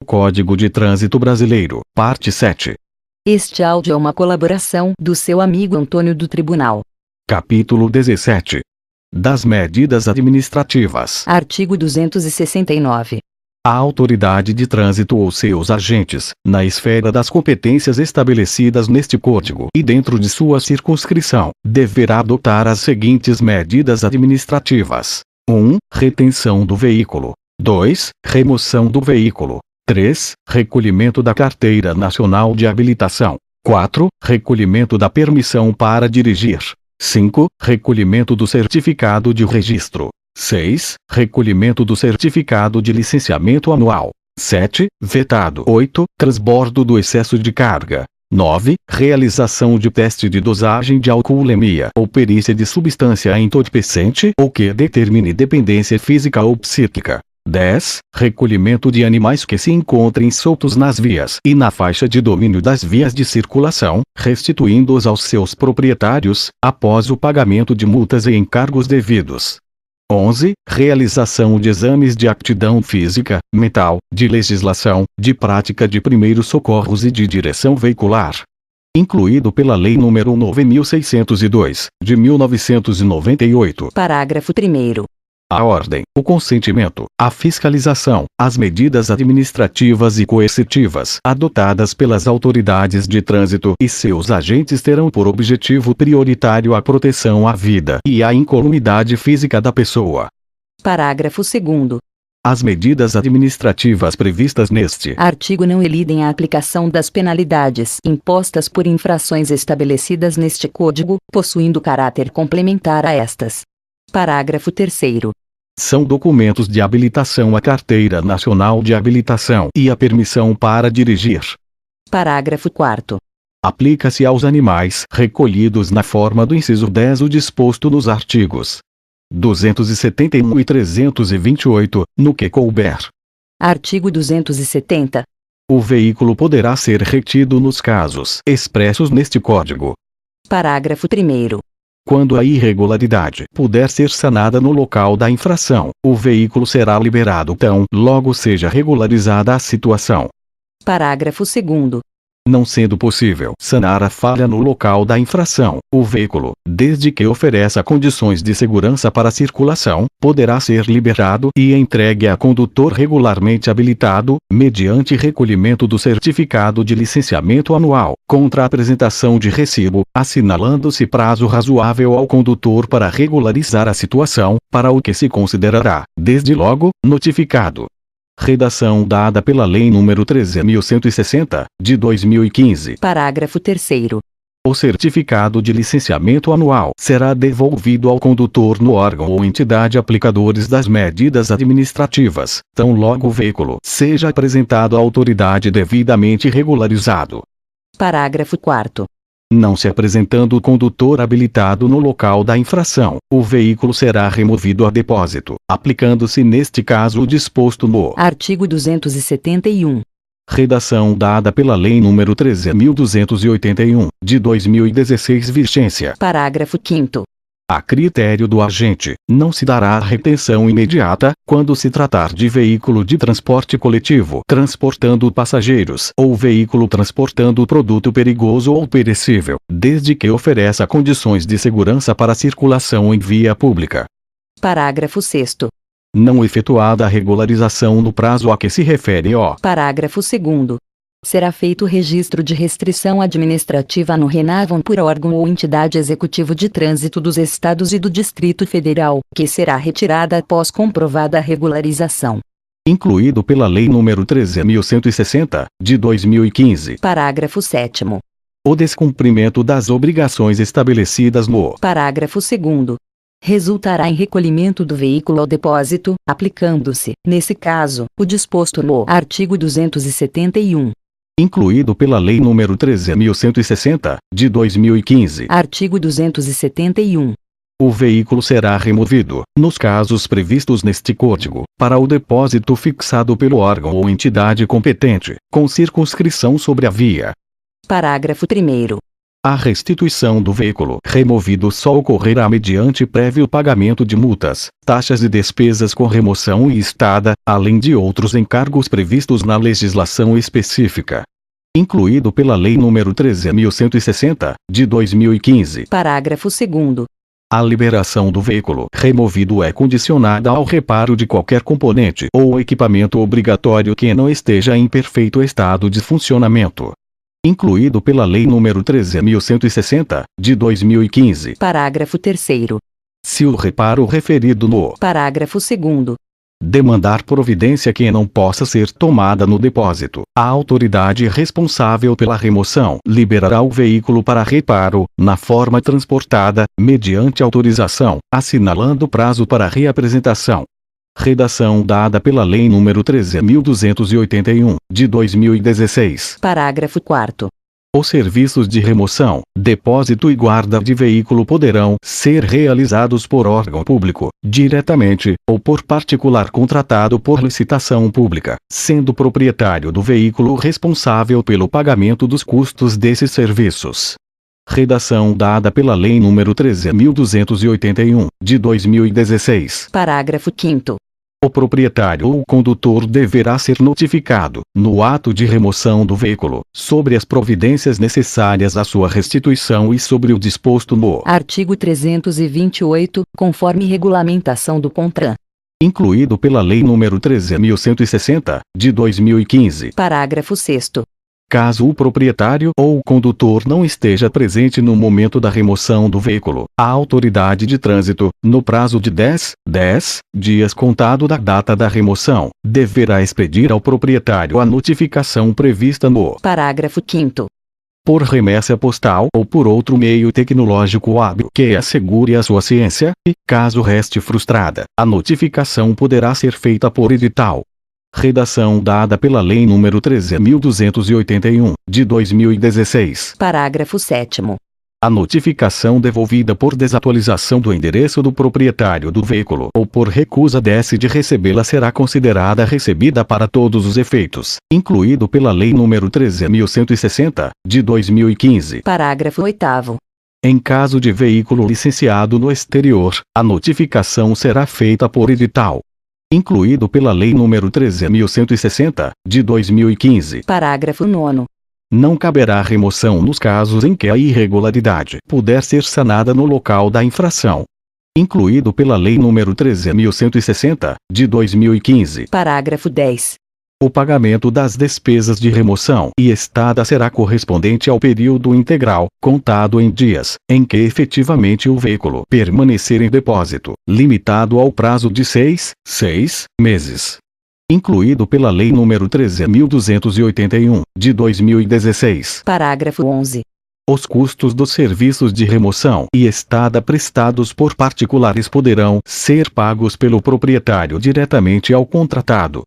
Código de Trânsito Brasileiro, Parte 7. Este áudio é uma colaboração do seu amigo Antônio do Tribunal. Capítulo 17. Das medidas administrativas. Artigo 269. A autoridade de trânsito ou seus agentes, na esfera das competências estabelecidas neste Código e dentro de sua circunscrição, deverá adotar as seguintes medidas administrativas: 1. Retenção do veículo. 2. Remoção do veículo. 3. Recolhimento da Carteira Nacional de Habilitação. 4. Recolhimento da permissão para dirigir. 5. Recolhimento do certificado de registro. 6. Recolhimento do certificado de licenciamento anual. 7. Vetado. 8. Transbordo do excesso de carga. 9. Realização de teste de dosagem de alcoolemia ou perícia de substância entorpecente ou que determine dependência física ou psíquica. 10. Recolhimento de animais que se encontrem soltos nas vias e na faixa de domínio das vias de circulação, restituindo-os aos seus proprietários, após o pagamento de multas e encargos devidos. 11. Realização de exames de aptidão física, mental, de legislação, de prática de primeiros socorros e de direção veicular. Incluído pela Lei nº 9.602, de 1998. Parágrafo 1º. A ordem, o consentimento, a fiscalização, as medidas administrativas e coercitivas adotadas pelas autoridades de trânsito e seus agentes terão por objetivo prioritário a proteção à vida e à incolumidade física da pessoa. Parágrafo 2º. As medidas administrativas previstas neste artigo não elidem a aplicação das penalidades impostas por infrações estabelecidas neste Código, possuindo caráter complementar a estas. Parágrafo 3º. São documentos de habilitação a Carteira Nacional de Habilitação e a permissão para dirigir. Parágrafo 4º. Aplica-se aos animais recolhidos na forma do inciso 10 o disposto nos artigos 271 e 328, no que couber. Artigo 270. O veículo poderá ser retido nos casos expressos neste Código. Parágrafo 1º. Quando a irregularidade puder ser sanada no local da infração, o veículo será liberado tão logo seja regularizada a situação. Parágrafo 2º. Não sendo possível sanar a falha no local da infração, o veículo, desde que ofereça condições de segurança para a circulação, poderá ser liberado e entregue a condutor regularmente habilitado, mediante recolhimento do certificado de licenciamento anual, contra a apresentação de recibo, assinalando-se prazo razoável ao condutor para regularizar a situação, para o que se considerará, desde logo, notificado. Redação dada pela Lei nº 13.160, de 2015. Parágrafo 3º. O certificado de licenciamento anual será devolvido ao condutor no órgão ou entidade aplicadores das medidas administrativas, tão logo o veículo seja apresentado à autoridade devidamente regularizado. Parágrafo 4º. Não se apresentando o condutor habilitado no local da infração, o veículo será removido a depósito, aplicando-se neste caso o disposto no artigo 271. Redação dada pela Lei nº 13.281, de 2016 vigência. Parágrafo 5º. A critério do agente, não se dará retenção imediata, quando se tratar de veículo de transporte coletivo transportando passageiros ou veículo transportando produto perigoso ou perecível, desde que ofereça condições de segurança para a circulação em via pública. Parágrafo 6º. Não efetuada a regularização no prazo a que se refere o parágrafo 2º. Será feito registro de restrição administrativa no RENAVAN por órgão ou entidade executivo de trânsito dos Estados e do Distrito Federal, que será retirada após comprovada a regularização. Incluído pela Lei nº 13.160, de 2015. Parágrafo 7º. O descumprimento das obrigações estabelecidas no parágrafo 2º. Resultará em recolhimento do veículo ao depósito, aplicando-se, nesse caso, o disposto no artigo 271. Incluído pela Lei nº 13.160, de 2015. Artigo 271. O veículo será removido, nos casos previstos neste Código, para o depósito fixado pelo órgão ou entidade competente, com circunscrição sobre a via. Parágrafo 1º. A restituição do veículo removido só ocorrerá mediante prévio pagamento de multas, taxas e despesas com remoção e estada, além de outros encargos previstos na legislação específica. Incluído pela Lei nº 13.160, de 2015. Parágrafo 2º. A liberação do veículo removido é condicionada ao reparo de qualquer componente ou equipamento obrigatório que não esteja em perfeito estado de funcionamento. Incluído pela Lei nº 13.160, de 2015. Parágrafo 3º. Se o reparo referido no parágrafo 2º demandar providência que não possa ser tomada no depósito, a autoridade responsável pela remoção liberará o veículo para reparo, na forma transportada, mediante autorização, assinalando prazo para reapresentação. Redação dada pela Lei nº 13.281, de 2016. Parágrafo 4º. Os serviços de remoção, depósito e guarda de veículo poderão ser realizados por órgão público, diretamente, ou por particular contratado por licitação pública, sendo o proprietário do veículo responsável pelo pagamento dos custos desses serviços. Redação dada pela Lei nº 13.281, de 2016. Parágrafo 5º. O proprietário ou condutor deverá ser notificado, no ato de remoção do veículo, sobre as providências necessárias à sua restituição e sobre o disposto no artigo 328, conforme regulamentação do CONTRAN. Incluído pela Lei nº 13.160, de 2015. Parágrafo 6º. Caso o proprietário ou o condutor não esteja presente no momento da remoção do veículo, a autoridade de trânsito, no prazo de 10 dias contado da data da remoção, deverá expedir ao proprietário a notificação prevista no parágrafo 5º. Por remessa postal ou por outro meio tecnológico hábil que assegure a sua ciência, e, caso reste frustrada, a notificação poderá ser feita por edital. Redação dada pela Lei nº 13.281, de 2016. Parágrafo 7º. A notificação devolvida por desatualização do endereço do proprietário do veículo ou por recusa de recebê-la será considerada recebida para todos os efeitos, incluído pela Lei nº 13.160, de 2015. Parágrafo 8º. Em caso de veículo licenciado no exterior, a notificação será feita por edital. Incluído pela Lei nº 13.160, de 2015. Parágrafo 9º. Não caberá remoção nos casos em que a irregularidade puder ser sanada no local da infração. Incluído pela Lei nº 13.160, de 2015. Parágrafo 10. O pagamento das despesas de remoção e estada será correspondente ao período integral, contado em dias, em que efetivamente o veículo permanecer em depósito, limitado ao prazo de 6 meses. Incluído pela Lei nº 13.281, de 2016. Parágrafo 11. Os custos dos serviços de remoção e estada prestados por particulares poderão ser pagos pelo proprietário diretamente ao contratado.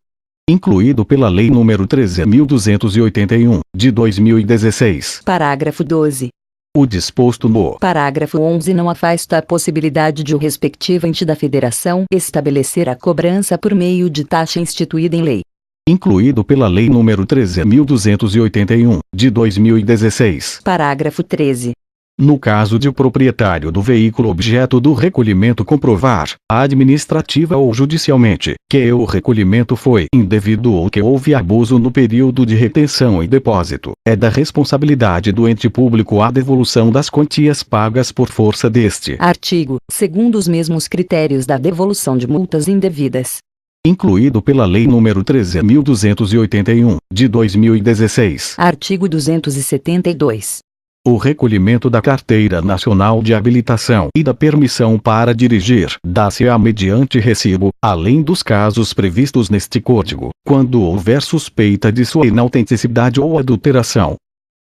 Incluído pela Lei nº 13.281, de 2016. Parágrafo 12. O disposto no parágrafo 11 não afasta a possibilidade de o respectivo ente da Federação estabelecer a cobrança por meio de taxa instituída em lei. Incluído pela Lei nº 13.281, de 2016. Parágrafo 13. No caso de o proprietário do veículo objeto do recolhimento comprovar, administrativa ou judicialmente, que o recolhimento foi indevido ou que houve abuso no período de retenção e depósito, é da responsabilidade do ente público a devolução das quantias pagas por força deste artigo, segundo os mesmos critérios da devolução de multas indevidas. Incluído pela Lei nº 13.281, de 2016. Artigo 272. O recolhimento da Carteira Nacional de Habilitação e da permissão para dirigir dá-se-á mediante recibo, além dos casos previstos neste Código, quando houver suspeita de sua inautenticidade ou adulteração.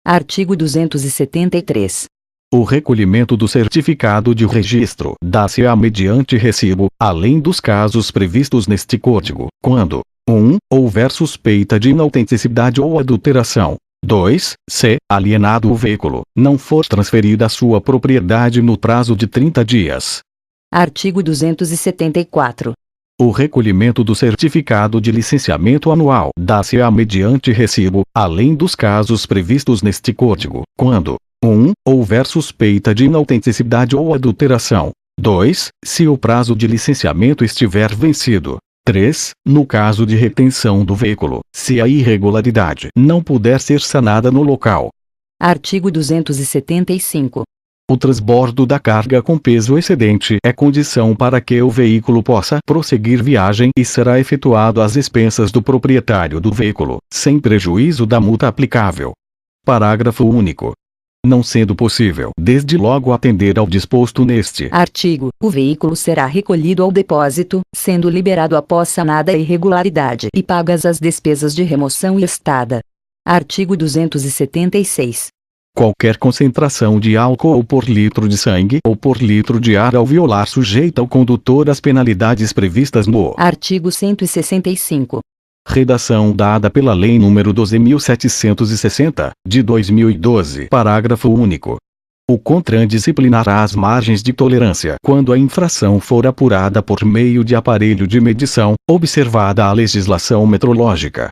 Artigo 273. O recolhimento do certificado de registro dá-se-á mediante recibo, além dos casos previstos neste Código, quando 1. Houver suspeita de inautenticidade ou adulteração. 2. Se, alienado o veículo, não for transferida a sua propriedade no prazo de 30 dias. Artigo 274. O recolhimento do certificado de licenciamento anual dá-se-á mediante recibo, além dos casos previstos neste Código, quando 1. Houver suspeita de inautenticidade ou adulteração. 2. Se o prazo de licenciamento estiver vencido. 3. No caso de retenção do veículo, se a irregularidade não puder ser sanada no local. Artigo 275. O transbordo da carga com peso excedente é condição para que o veículo possa prosseguir viagem e será efetuado às expensas do proprietário do veículo, sem prejuízo da multa aplicável. Parágrafo único. Não sendo possível desde logo atender ao disposto neste artigo, o veículo será recolhido ao depósito, sendo liberado após sanada a irregularidade e pagas as despesas de remoção e estada. Artigo 276. Qualquer concentração de álcool por litro de sangue ou por litro de ar ao violar sujeita o condutor às penalidades previstas no artigo 165. Redação dada pela Lei nº 12.760, de 2012. Parágrafo único. O CONTRAN disciplinará as margens de tolerância quando a infração for apurada por meio de aparelho de medição, observada a legislação metrológica.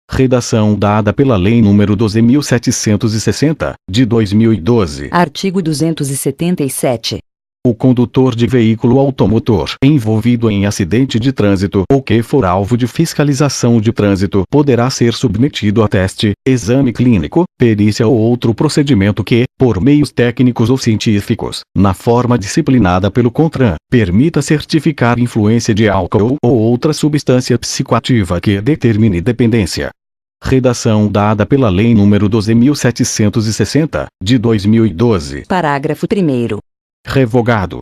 Redação dada pela Lei nº 12.760, de 2012. Artigo 277. O condutor de veículo automotor envolvido em acidente de trânsito ou que for alvo de fiscalização de trânsito poderá ser submetido a teste, exame clínico, perícia ou outro procedimento que, por meios técnicos ou científicos, na forma disciplinada pelo CONTRAN, permita certificar influência de álcool ou outra substância psicoativa que determine dependência. Redação dada pela Lei nº 12.760, de 2012. Parágrafo 3º. Revogado.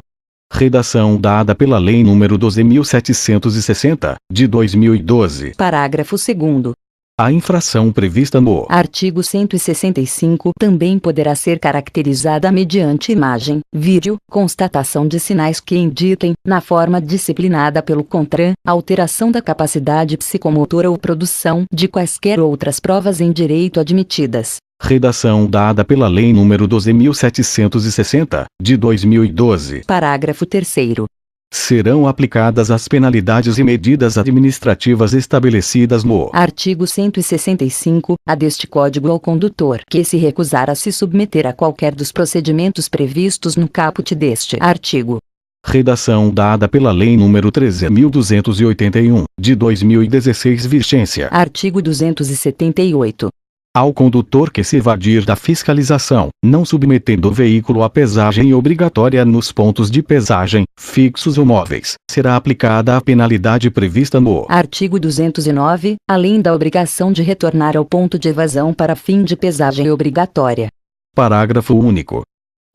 Redação dada pela Lei nº 12.760, de 2012. Parágrafo 2º. A infração prevista no artigo 165 também poderá ser caracterizada mediante imagem, vídeo, constatação de sinais que indiquem, na forma disciplinada pelo CONTRAN, alteração da capacidade psicomotora ou produção de quaisquer outras provas em direito admitidas. Redação dada pela Lei nº 12.760, de 2012. Parágrafo 3º. Serão aplicadas as penalidades e medidas administrativas estabelecidas no artigo 165-A deste Código ao condutor que se recusar a se submeter a qualquer dos procedimentos previstos no caput deste artigo. Redação dada pela Lei nº 13.281, de 2016. Vigência. Artigo 278. Ao condutor que se evadir da fiscalização, não submetendo o veículo à pesagem obrigatória nos pontos de pesagem, fixos ou móveis, será aplicada a penalidade prevista no artigo 209, além da obrigação de retornar ao ponto de evasão para fim de pesagem obrigatória. Parágrafo único.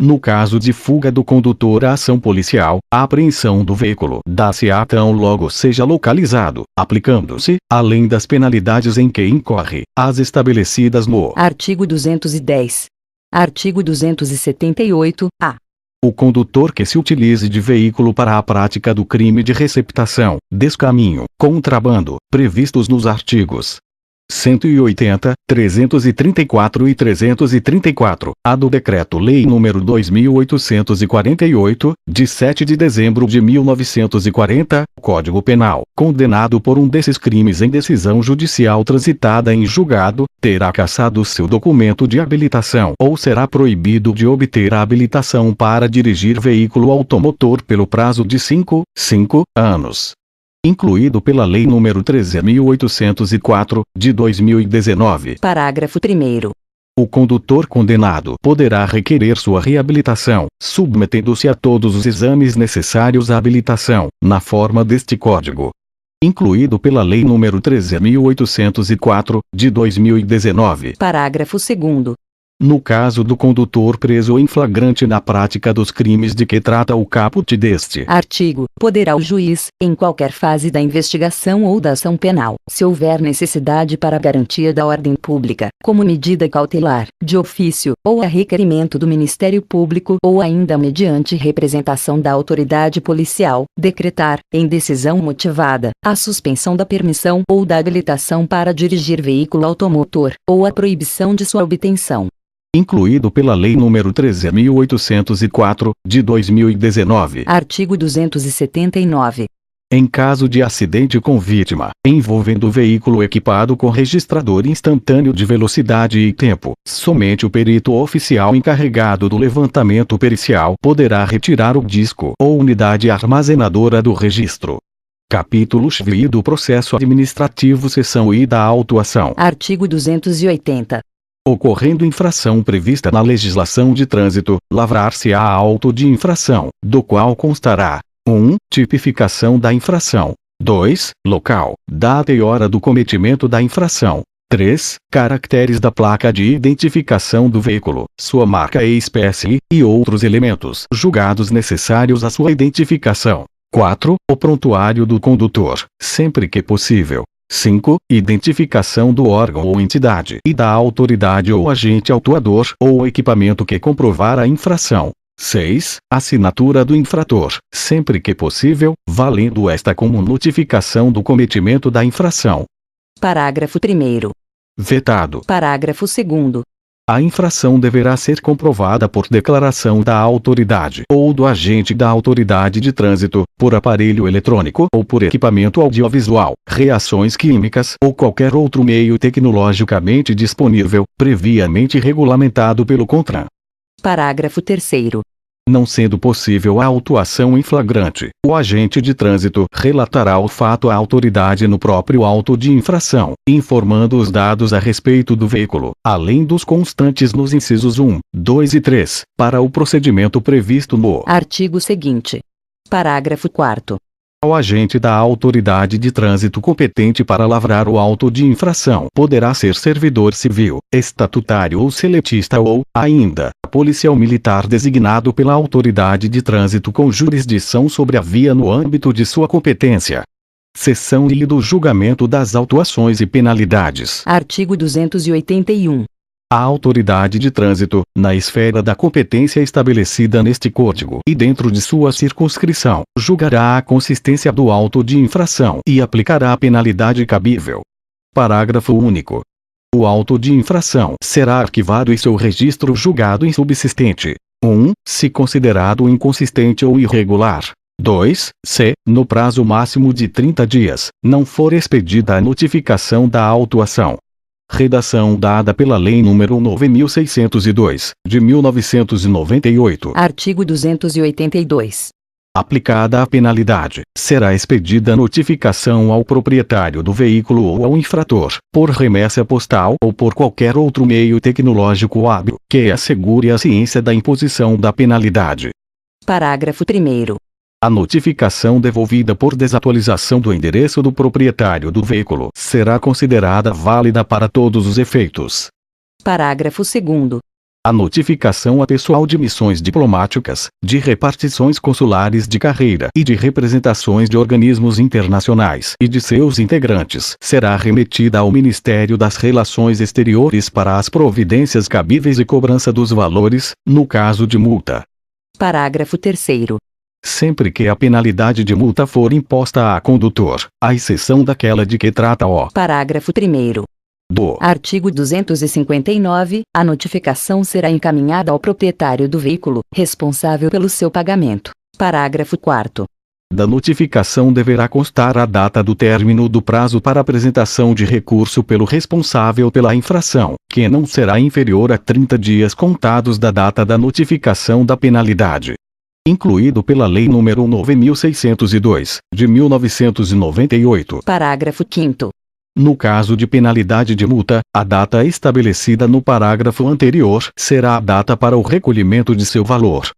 No caso de fuga do condutor à ação policial, a apreensão do veículo dá-se-á tão logo seja localizado, aplicando-se, além das penalidades em que incorre, as estabelecidas no artigo 210. Artigo 278-A. O condutor que se utilize de veículo para a prática do crime de receptação, descaminho, contrabando, previstos nos artigos 180, 334 e 334, a do Decreto-Lei nº 2.848, de 7 de dezembro de 1940, Código Penal, condenado por um desses crimes em decisão judicial transitada em julgado, terá cassado seu documento de habilitação ou será proibido de obter a habilitação para dirigir veículo automotor pelo prazo de 5 anos. Incluído pela Lei nº 13.804, de 2019. Parágrafo 3º. O condutor condenado poderá requerer sua reabilitação, submetendo-se a todos os exames necessários à habilitação, na forma deste Código. Incluído pela Lei nº 13.804, de 2019. Parágrafo 2º. No caso do condutor preso em flagrante na prática dos crimes de que trata o caput deste artigo, poderá o juiz, em qualquer fase da investigação ou da ação penal, se houver necessidade para a garantia da ordem pública, como medida cautelar, de ofício, ou a requerimento do Ministério Público ou ainda mediante representação da autoridade policial, decretar, em decisão motivada, a suspensão da permissão ou da habilitação para dirigir veículo automotor, ou a proibição de sua obtenção. Incluído pela Lei nº 13.804, de 2019. Artigo 279. Em caso de acidente com vítima, envolvendo veículo equipado com registrador instantâneo de velocidade e tempo, somente o perito oficial encarregado do levantamento pericial poderá retirar o disco ou unidade armazenadora do registro. Capítulo XVI do Processo Administrativo, Seção I da Autuação. Artigo 280. Ocorrendo infração prevista na legislação de trânsito, lavrar-se-á auto de infração, do qual constará: 1. Tipificação da infração. 2. Local, data e hora do cometimento da infração. 3. Caracteres da placa de identificação do veículo, sua marca e espécie, e outros elementos julgados necessários à sua identificação. 4. O prontuário do condutor, sempre que possível. 5. Identificação do órgão ou entidade e da autoridade ou agente autuador ou equipamento que comprovar a infração. 6. Assinatura do infrator, sempre que possível, valendo esta como notificação do cometimento da infração. Parágrafo 1º. Vetado. Parágrafo 2º. A infração deverá ser comprovada por declaração da autoridade ou do agente da autoridade de trânsito, por aparelho eletrônico ou por equipamento audiovisual, reações químicas ou qualquer outro meio tecnologicamente disponível, previamente regulamentado pelo CONTRAN. Parágrafo 3º. Não sendo possível a autuação em flagrante, o agente de trânsito relatará o fato à autoridade no próprio auto de infração, informando os dados a respeito do veículo, além dos constantes nos incisos 1, 2 e 3, para o procedimento previsto no artigo seguinte. Parágrafo 4º. O agente da autoridade de trânsito competente para lavrar o auto de infração poderá ser servidor civil, estatutário ou seletista ou, ainda, policial militar designado pela autoridade de trânsito com jurisdição sobre a via no âmbito de sua competência. Seção I do julgamento das autuações e penalidades. Artigo 281. A autoridade de trânsito, na esfera da competência estabelecida neste Código e dentro de sua circunscrição, julgará a consistência do auto de infração e aplicará a penalidade cabível. Parágrafo único. O auto de infração será arquivado e seu registro julgado insubsistente. 1. Se considerado inconsistente ou irregular. 2. Se, no prazo máximo de 30 dias, não for expedida a notificação da autuação. Redação dada pela Lei nº 9.602, de 1998. Artigo 282. Aplicada a penalidade, será expedida notificação ao proprietário do veículo ou ao infrator, por remessa postal ou por qualquer outro meio tecnológico hábil, que assegure a ciência da imposição da penalidade. Parágrafo 1º. A notificação devolvida por desatualização do endereço do proprietário do veículo será considerada válida para todos os efeitos. Parágrafo 2º. A notificação a pessoal de missões diplomáticas, de repartições consulares de carreira e de representações de organismos internacionais e de seus integrantes será remetida ao Ministério das Relações Exteriores para as providências cabíveis e cobrança dos valores, no caso de multa. Parágrafo 3º. Sempre que a penalidade de multa for imposta a condutor, à exceção daquela de que trata o parágrafo 1º do artigo 259, a notificação será encaminhada ao proprietário do veículo, responsável pelo seu pagamento. Parágrafo 4º. Da notificação deverá constar a data do término do prazo para apresentação de recurso pelo responsável pela infração, que não será inferior a 30 dias contados da data da notificação da penalidade. Incluído pela Lei nº 9.602, de 1998. Parágrafo 5º. No caso de penalidade de multa, a data estabelecida no parágrafo anterior será a data para o recolhimento de seu valor.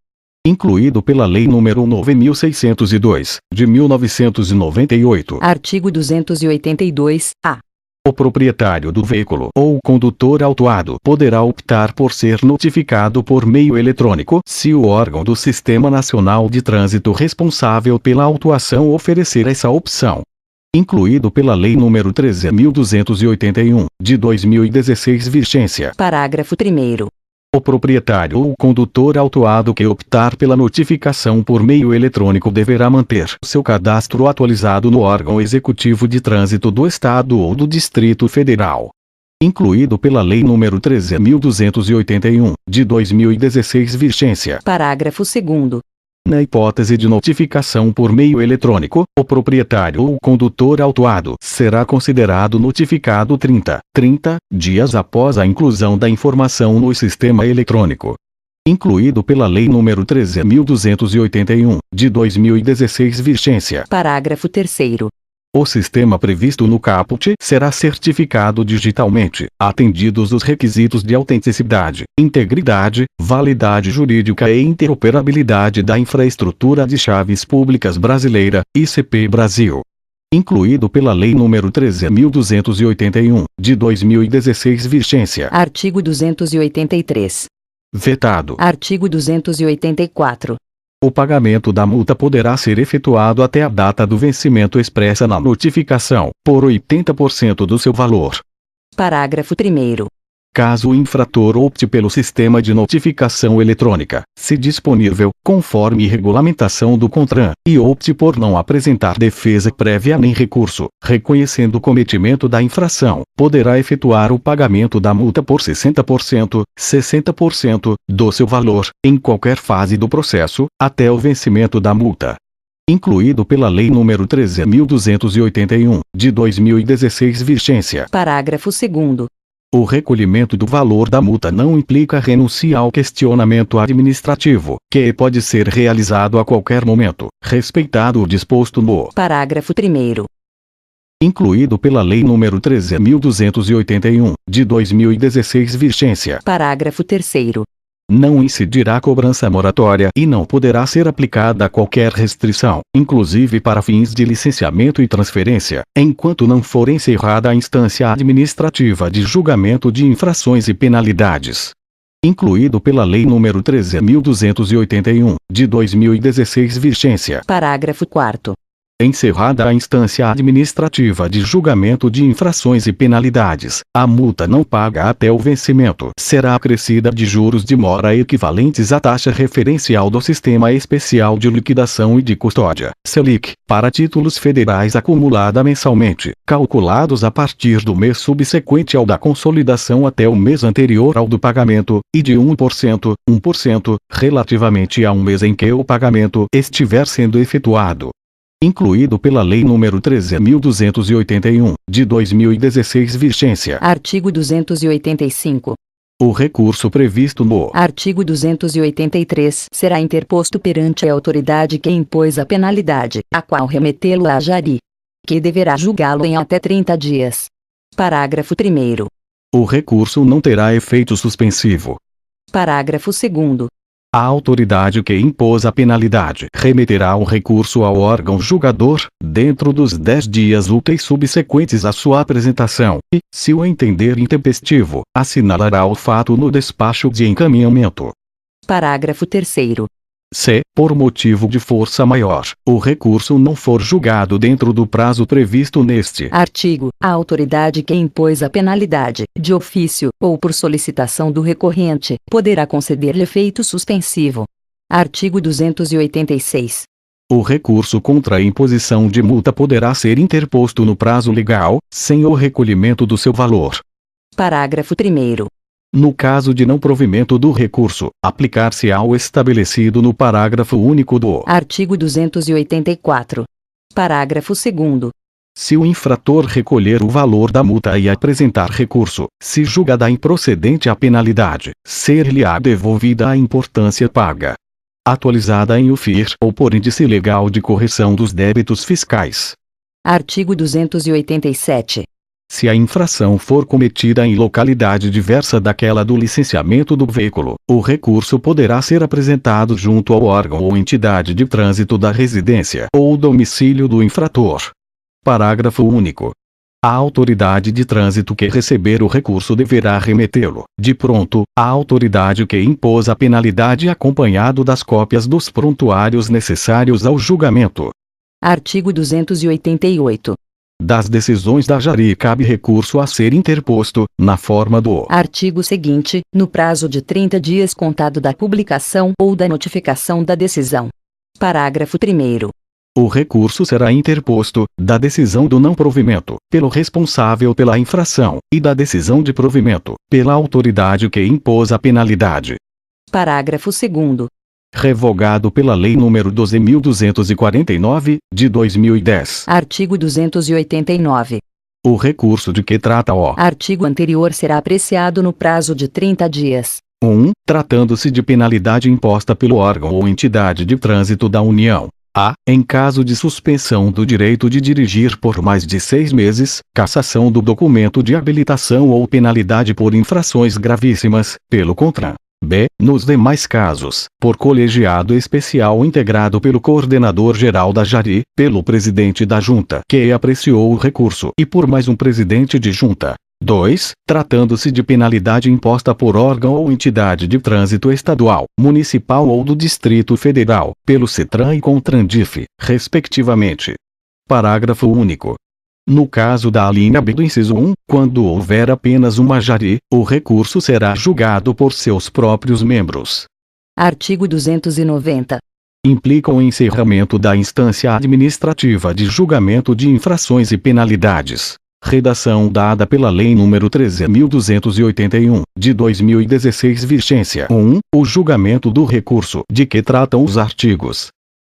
Incluído pela Lei nº 9.602, de 1998. Artigo 282-A. O proprietário do veículo ou o condutor autuado poderá optar por ser notificado por meio eletrônico se o órgão do Sistema Nacional de Trânsito responsável pela autuação oferecer essa opção. Incluído pela Lei nº 13.281, de 2016 vigência. Parágrafo 1º. O proprietário ou o condutor autuado que optar pela notificação por meio eletrônico deverá manter seu cadastro atualizado no órgão executivo de trânsito do Estado ou do Distrito Federal. Incluído pela Lei nº 13.281, de 2016 vigência. Parágrafo 2º. Na hipótese de notificação por meio eletrônico, o proprietário ou condutor autuado será considerado notificado 30 dias após a inclusão da informação no sistema eletrônico. Incluído pela Lei nº 13.281, de 2016 vigência. Parágrafo 3º. O sistema previsto no caput será certificado digitalmente, atendidos os requisitos de autenticidade, integridade, validade jurídica e interoperabilidade da infraestrutura de chaves públicas brasileira, ICP Brasil. Incluído pela Lei nº 13.281, de 2016 vigência. Artigo 283. Vetado. Artigo 284. O pagamento da multa poderá ser efetuado até a data do vencimento expressa na notificação, por 80% do seu valor. Parágrafo 1º. Caso o infrator opte pelo sistema de notificação eletrônica, se disponível, conforme regulamentação do CONTRAN, e opte por não apresentar defesa prévia nem recurso, reconhecendo o cometimento da infração, poderá efetuar o pagamento da multa por 60% do seu valor, em qualquer fase do processo, até o vencimento da multa. Incluído pela Lei nº 13.281, de 2016 vigência. Parágrafo 2º. O recolhimento do valor da multa não implica renúncia ao questionamento administrativo, que pode ser realizado a qualquer momento, respeitado o disposto no parágrafo 1º. Incluído pela Lei nº 13.281, de 2016 vigência. Parágrafo 3º. Não incidirá cobrança moratória e não poderá ser aplicada qualquer restrição, inclusive para fins de licenciamento e transferência, enquanto não for encerrada a instância administrativa de julgamento de infrações e penalidades. Incluído pela Lei nº 13.281, de 2016 vigência. Parágrafo 4º. Encerrada a instância administrativa de julgamento de infrações e penalidades, a multa não paga até o vencimento será acrescida de juros de mora equivalentes à taxa referencial do Sistema Especial de Liquidação e de Custódia, Selic, para títulos federais acumulada mensalmente, calculados a partir do mês subsequente ao da consolidação até o mês anterior ao do pagamento, e de 1%, relativamente a um mês em que o pagamento estiver sendo efetuado. Incluído pela Lei nº 13.281, de 2016 vigência. Artigo 285. O recurso previsto no artigo 283 será interposto perante a autoridade que impôs a penalidade, a qual remetê-lo à Jari, que deverá julgá-lo em até 30 dias. Parágrafo 1º. O recurso não terá efeito suspensivo. Parágrafo 2º. A autoridade que impôs a penalidade remeterá o recurso ao órgão julgador, dentro dos 10 dias úteis subsequentes à sua apresentação, e, se o entender intempestivo, assinalará o fato no despacho de encaminhamento. Parágrafo 3º. Se, por motivo de força maior, o recurso não for julgado dentro do prazo previsto neste artigo, a autoridade que impôs a penalidade, de ofício, ou por solicitação do recorrente, poderá conceder-lhe efeito suspensivo. Artigo 286. O recurso contra a imposição de multa poderá ser interposto no prazo legal, sem o recolhimento do seu valor. Parágrafo 1º. No caso de não provimento do recurso, aplicar-se-á o estabelecido no parágrafo único do artigo 284. Parágrafo 2º. Se o infrator recolher o valor da multa e apresentar recurso, se julgada improcedente a penalidade, ser-lhe-á devolvida a importância paga, atualizada em UFIR ou por índice legal de correção dos débitos fiscais. Artigo 287. Se a infração for cometida em localidade diversa daquela do licenciamento do veículo, o recurso poderá ser apresentado junto ao órgão ou entidade de trânsito da residência ou domicílio do infrator. Parágrafo único. A autoridade de trânsito que receber o recurso deverá remetê-lo, de pronto, à autoridade que impôs a penalidade acompanhado das cópias dos prontuários necessários ao julgamento. Artigo 288. Das decisões da Jari cabe recurso a ser interposto, na forma do artigo seguinte, no prazo de 30 dias contado da publicação ou da notificação da decisão. Parágrafo 1º. O recurso será interposto, da decisão do não provimento, pelo responsável pela infração, e da decisão de provimento, pela autoridade que impôs a penalidade. Parágrafo 2º. revogado pela Lei nº 12.249, de 2010. Artigo 289. O recurso de que trata o artigo anterior será apreciado no prazo de 30 dias. 1. Tratando-se de penalidade imposta pelo órgão ou entidade de trânsito da União. A. Em caso de suspensão do direito de dirigir por mais de 6 meses, cassação do documento de habilitação ou penalidade por infrações gravíssimas, pelo CONTRAN. B. Nos demais casos, por colegiado especial integrado pelo coordenador-geral da JARI, pelo presidente da Junta que apreciou o recurso e por mais um presidente de Junta. 2. Tratando-se de penalidade imposta por órgão ou entidade de trânsito estadual, municipal ou do Distrito Federal, pelo CETRAN e CONTRANDIF, respectivamente. Parágrafo único. No caso da alínea B do inciso 1, quando houver apenas uma JARI, o recurso será julgado por seus próprios membros. Artigo 290. Implica o encerramento da instância administrativa de julgamento de infrações e penalidades. Redação dada pela Lei nº 13.281, de 2016. Vigência 1. O julgamento do recurso de que tratam os artigos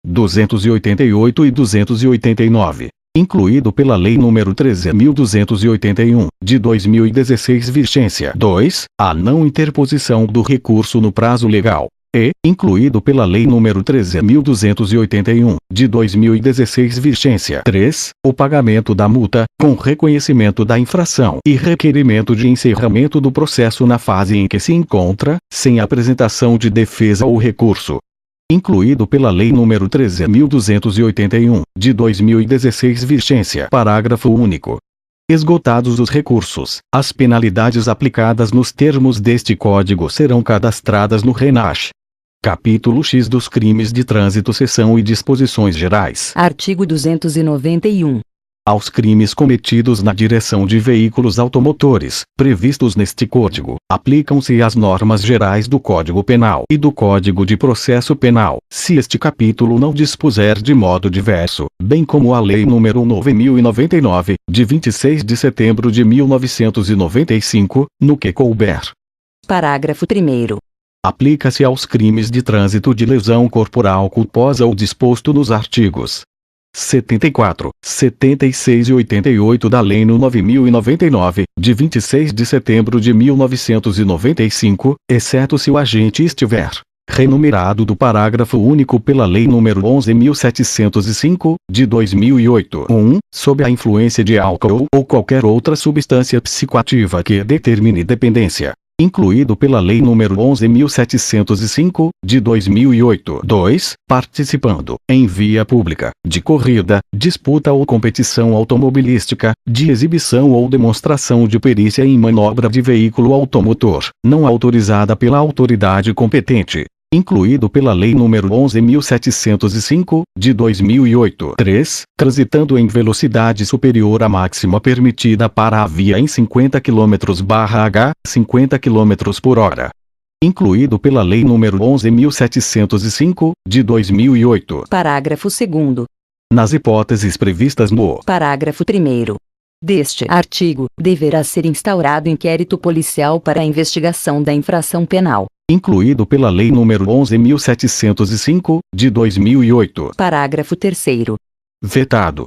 288 e 289. Incluído pela Lei nº 13.281, de 2016. Vigência 2. A não interposição do recurso no prazo legal. E, incluído pela Lei nº 13.281, de 2016. Vigência 3. O pagamento da multa, com reconhecimento da infração e requerimento de encerramento do processo na fase em que se encontra, sem apresentação de defesa ou recurso. Incluído pela Lei nº 13.281, de 2016. Vigência. Parágrafo único. Esgotados os recursos, as penalidades aplicadas nos termos deste Código serão cadastradas no RENASH. Capítulo X dos Crimes de Trânsito. Seção e Disposições Gerais. Artigo 291. Aos crimes cometidos na direção de veículos automotores, previstos neste Código, aplicam-se as normas gerais do Código Penal e do Código de Processo Penal, se este capítulo não dispuser de modo diverso, bem como a Lei nº 9.099, de 26 de setembro de 1995, no que couber. Parágrafo 3º. Aplica-se aos crimes de trânsito de lesão corporal culposa o disposto nos artigos 74, 76 e 88 da Lei nº 9.099, de 26 de setembro de 1995, exceto se o agente estiver renumerado do parágrafo único pela Lei nº 11.705, de 2008. 1. Sob a influência de álcool ou qualquer outra substância psicoativa que determine dependência. Incluído pela Lei nº 11.705, de 2008. 2. Participando, em via pública, de corrida, disputa ou competição automobilística, de exibição ou demonstração de perícia em manobra de veículo automotor, não autorizada pela autoridade competente. Incluído pela Lei nº 11.705, de 2008. 3. Transitando em velocidade superior à máxima permitida para a via em 50 km/h, 50 km por hora. Incluído pela Lei nº 11.705, de 2008. Parágrafo 2º. Nas hipóteses previstas no parágrafo 3º deste artigo, deverá ser instaurado inquérito policial para a investigação da infração penal. Incluído pela Lei nº 11.705, de 2008. Parágrafo 3º. Vetado.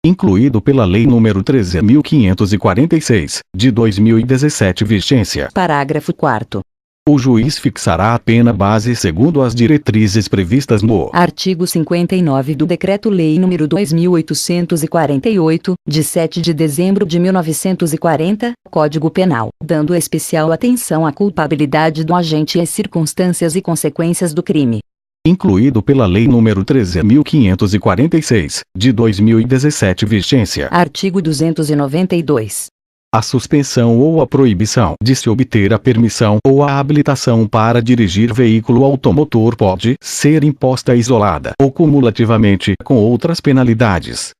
Incluído pela Lei nº 13.546, de 2017. Vigência. Parágrafo 4º. O juiz fixará a pena base segundo as diretrizes previstas no artigo 59 do Decreto-Lei nº 2.848, de 7 de dezembro de 1940, Código Penal, dando especial atenção à culpabilidade do agente e às circunstâncias e consequências do crime. Incluído pela Lei nº 13.546, de 2017. Vigência. Artigo 292. A suspensão ou a proibição de se obter a permissão ou a habilitação para dirigir veículo automotor pode ser imposta isolada ou cumulativamente com outras penalidades.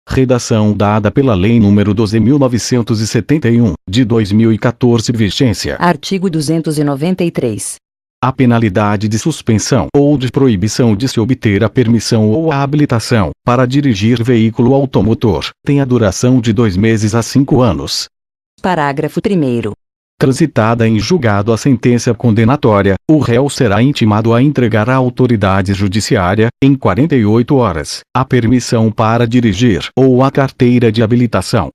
Redação dada pela Lei nº 12.971, de 2014. Vigência. Artigo 293. A penalidade de suspensão ou de proibição de se obter a permissão ou a habilitação para dirigir veículo automotor tem a duração de 2 meses a 5 anos. Parágrafo 3º. Transitada em julgado a sentença condenatória, o réu será intimado a entregar à autoridade judiciária, em 48 horas, a permissão para dirigir ou a carteira de habilitação.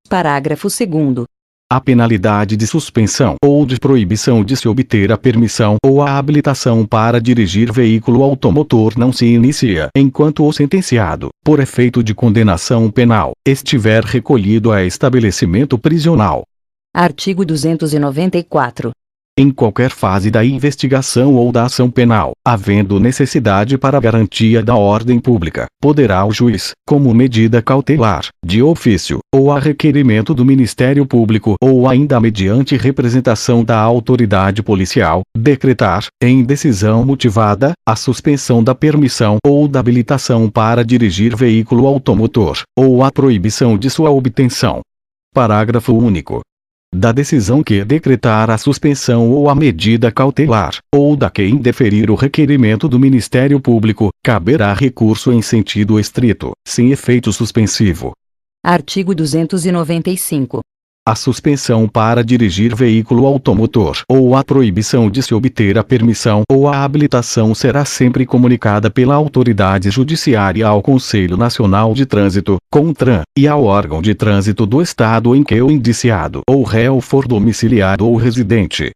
Parágrafo 2º. A penalidade de suspensão ou de proibição de se obter a permissão ou a habilitação para dirigir veículo automotor não se inicia enquanto o sentenciado, por efeito de condenação penal, estiver recolhido a estabelecimento prisional. Artigo 294. Em qualquer fase da investigação ou da ação penal, havendo necessidade para a garantia da ordem pública, poderá o juiz, como medida cautelar, de ofício, ou a requerimento do Ministério Público ou ainda mediante representação da autoridade policial, decretar, em decisão motivada, a suspensão da permissão ou da habilitação para dirigir veículo automotor, ou a proibição de sua obtenção. Parágrafo único. Da decisão que decretar a suspensão ou a medida cautelar, ou da que indeferir o requerimento do Ministério Público, caberá recurso em sentido estrito, sem efeito suspensivo. Artigo 295. A suspensão para dirigir veículo automotor ou a proibição de se obter a permissão ou a habilitação será sempre comunicada pela autoridade judiciária ao Conselho Nacional de Trânsito, CONTRAN, e ao órgão de trânsito do estado em que o indiciado ou réu for domiciliado ou residente.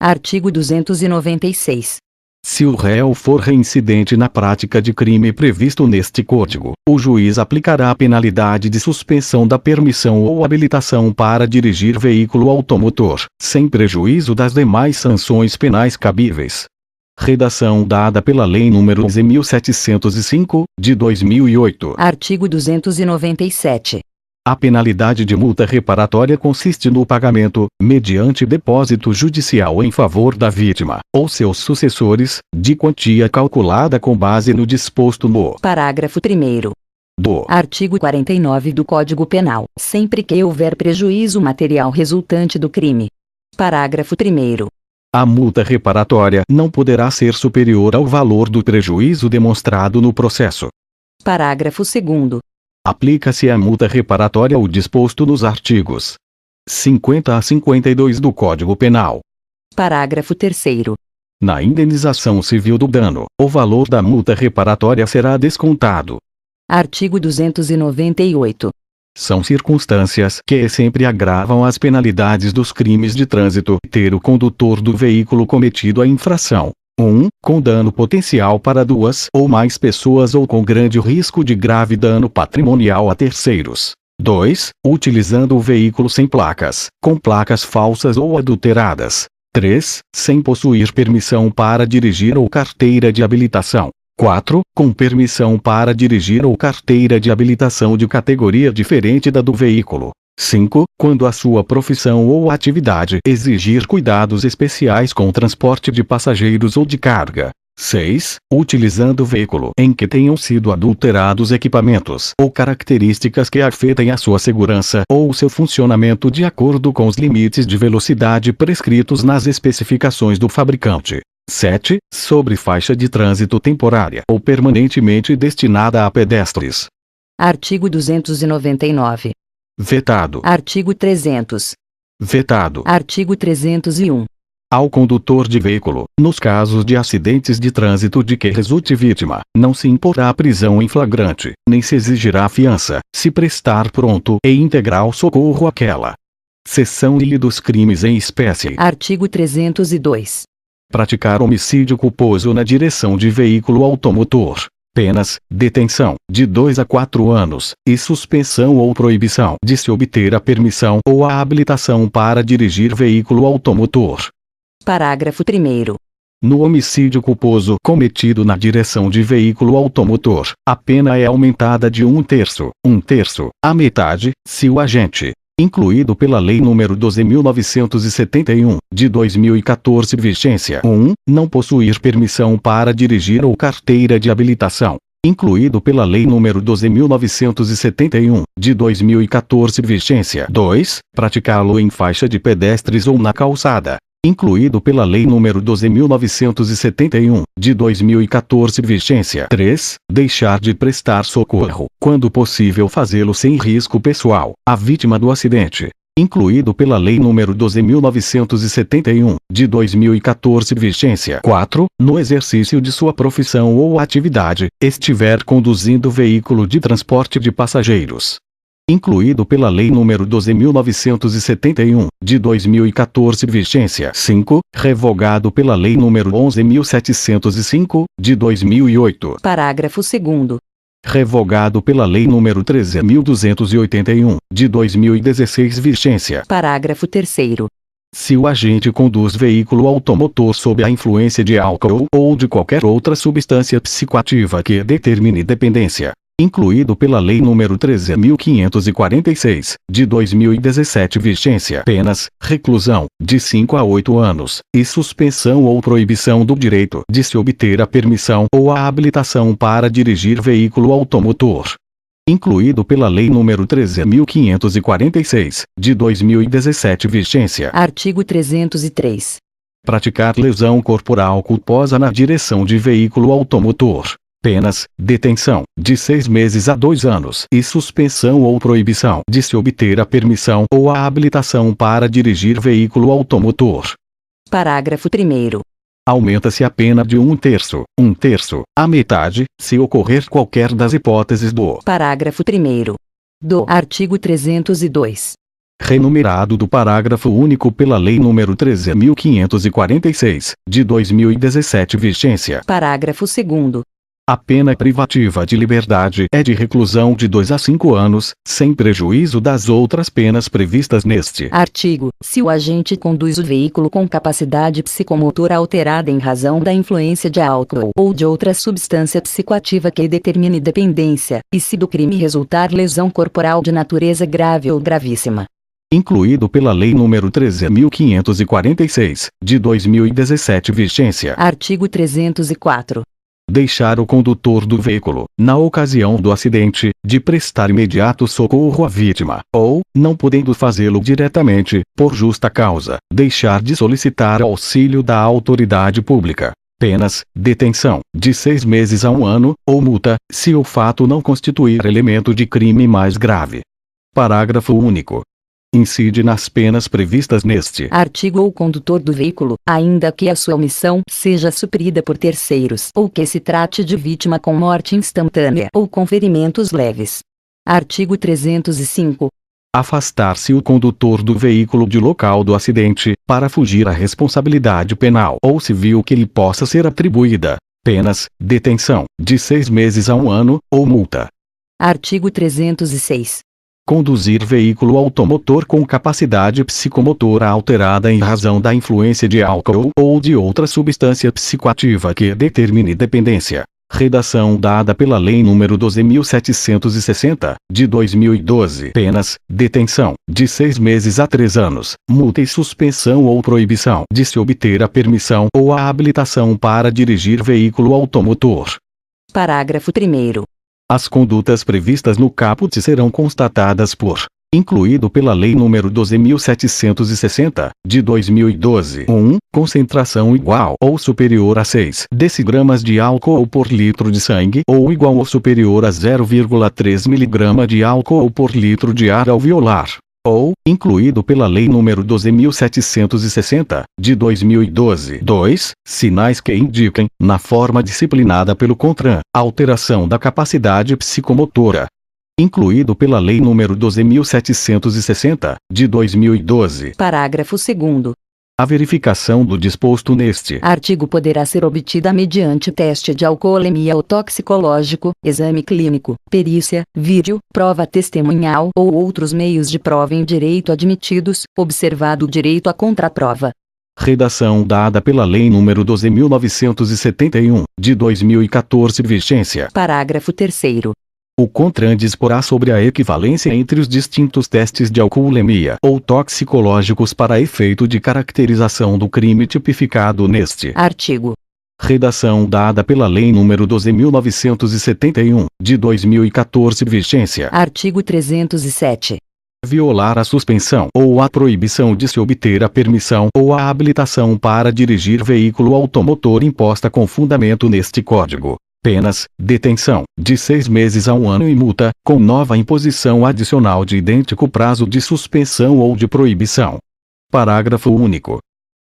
Artigo 296. Se o réu for reincidente na prática de crime previsto neste Código, o juiz aplicará a penalidade de suspensão da permissão ou habilitação para dirigir veículo automotor, sem prejuízo das demais sanções penais cabíveis. Redação dada pela Lei nº 11.705, de 2008. Artigo 297. A penalidade de multa reparatória consiste no pagamento, mediante depósito judicial em favor da vítima, ou seus sucessores, de quantia calculada com base no disposto no Parágrafo 1º. do Artigo 49 do Código Penal, sempre que houver prejuízo material resultante do crime. Parágrafo 1º. A multa reparatória não poderá ser superior ao valor do prejuízo demonstrado no processo. Parágrafo 2º. Aplica-se a multa reparatória o disposto nos artigos 50 a 52 do Código Penal. Parágrafo 3º. Na indenização civil do dano, o valor da multa reparatória será descontado. Artigo 298. São circunstâncias que sempre agravam as penalidades dos crimes de trânsito ter o condutor do veículo cometido a infração. 1. Com dano potencial para duas ou mais pessoas ou com grande risco de grave dano patrimonial a terceiros. 2. Utilizando o veículo sem placas, com placas falsas ou adulteradas. 3. Sem possuir permissão para dirigir ou carteira de habilitação. 4. Com permissão para dirigir ou carteira de habilitação de categoria diferente da do veículo. 5. Quando a sua profissão ou atividade exigir cuidados especiais com o transporte de passageiros ou de carga. 6. Utilizando o veículo em que tenham sido adulterados equipamentos ou características que afetem a sua segurança ou o seu funcionamento de acordo com os limites de velocidade prescritos nas especificações do fabricante. 7. Sobre faixa de trânsito temporária ou permanentemente destinada a pedestres. Artigo 299. Vetado. Artigo 300. Vetado. Artigo 301. Ao condutor de veículo, nos casos de acidentes de trânsito de que resulte vítima, não se imporá prisão em flagrante, nem se exigirá fiança, se prestar pronto e integral socorro àquela. Seção I dos crimes em espécie. Artigo 302. Praticar homicídio culposo na direção de veículo automotor. Penas: detenção, de 2 a 4 anos, e suspensão ou proibição de se obter a permissão ou a habilitação para dirigir veículo automotor. Parágrafo 1º. No homicídio culposo cometido na direção de veículo automotor, a pena é aumentada de 1/3, a metade, se o agente, incluído pela Lei nº 12.971, de 2014 vigência 1, não possuir permissão para dirigir ou carteira de habilitação, incluído pela Lei nº 12.971, de 2014 vigência 2, praticá-lo em faixa de pedestres ou na calçada, incluído pela Lei nº 12.971, de 2014 vigência 3, deixar de prestar socorro, quando possível fazê-lo sem risco pessoal, à vítima do acidente, incluído pela Lei nº 12.971, de 2014, vigência 4, no exercício de sua profissão ou atividade, estiver conduzindo veículo de transporte de passageiros, incluído pela Lei nº 12.971, de 2014, vigência 5, revogado pela Lei nº 11.705, de 2008. Parágrafo 2º. Revogado pela Lei nº 13.281, de 2016, vigência. Parágrafo 3º. Se o agente conduz veículo automotor sob a influência de álcool ou de qualquer outra substância psicoativa que determine dependência, incluído pela Lei nº 13.546, de 2017, vigência, penas, reclusão, de 5 a 8 anos, e suspensão ou proibição do direito de se obter a permissão ou a habilitação para dirigir veículo automotor, incluído pela Lei nº 13.546, de 2017, vigência. Artigo 303. Praticar lesão corporal culposa na direção de veículo automotor. Penas, detenção, de 6 meses a 2 anos e suspensão ou proibição de se obter a permissão ou a habilitação para dirigir veículo automotor. Parágrafo 1º. Aumenta-se a pena de 1/3, a metade, se ocorrer qualquer das hipóteses do Parágrafo 1º. Do artigo 302. renumerado do parágrafo único pela Lei nº 13.546, de 2017, vigência. Parágrafo 2º. A pena privativa de liberdade é de reclusão de 2 a 5 anos, sem prejuízo das outras penas previstas neste artigo. Se o agente conduz o veículo com capacidade psicomotora alterada em razão da influência de álcool ou de outra substância psicoativa que determine dependência, e se do crime resultar lesão corporal de natureza grave ou gravíssima, incluído pela Lei nº 13.546, de 2017, vigência. Artigo 304. Deixar o condutor do veículo, na ocasião do acidente, de prestar imediato socorro à vítima, ou, não podendo fazê-lo diretamente, por justa causa, deixar de solicitar auxílio da autoridade pública. Penas, detenção, de 6 meses a 1 ano, ou multa, se o fato não constituir elemento de crime mais grave. Parágrafo único. Incide nas penas previstas neste artigo o condutor do veículo, ainda que a sua omissão seja suprida por terceiros ou que se trate de vítima com morte instantânea ou com ferimentos leves. Artigo 305. Afastar-se o condutor do veículo de local do acidente, para fugir à responsabilidade penal ou civil que lhe possa ser atribuída. Penas, detenção, de 6 meses a 1 ano, ou multa. Artigo 306. Conduzir veículo automotor com capacidade psicomotora alterada em razão da influência de álcool ou de outra substância psicoativa que determine dependência. Redação dada pela Lei nº 12.760, de 2012. Penas, detenção, de 6 meses a 3 anos, multa e suspensão ou proibição de se obter a permissão ou a habilitação para dirigir veículo automotor. Parágrafo 1º. As condutas previstas no caput serão constatadas por, incluído pela Lei nº 12.760, de 2012, 1. Concentração igual ou superior a 6 decigramas de álcool por litro de sangue ou igual ou superior a 0,3 mg de álcool por litro de ar alveolar. Ou, incluído pela Lei nº 12.760, de 2012. 2. Sinais que indiquem, na forma disciplinada pelo CONTRAN, alteração da capacidade psicomotora. Incluído pela Lei nº 12.760, de 2012. Parágrafo 2º. A verificação do disposto neste artigo poderá ser obtida mediante teste de alcoolemia ou toxicológico, exame clínico, perícia, vídeo, prova testemunhal ou outros meios de prova em direito admitidos, observado o direito à contraprova. Redação dada pela Lei nº 12.971, de 2014, vigência. Parágrafo 3º. O CONTRAN disporá sobre a equivalência entre os distintos testes de alcoolemia ou toxicológicos para efeito de caracterização do crime tipificado neste artigo. Redação dada pela Lei nº 12.971, de 2014, vigência. Artigo 307. Violar a suspensão ou a proibição de se obter a permissão ou a habilitação para dirigir veículo automotor imposta com fundamento neste Código, Penas: detenção, de 6 meses a 1 ano e multa, com nova imposição adicional de idêntico prazo de suspensão ou de proibição. Parágrafo único.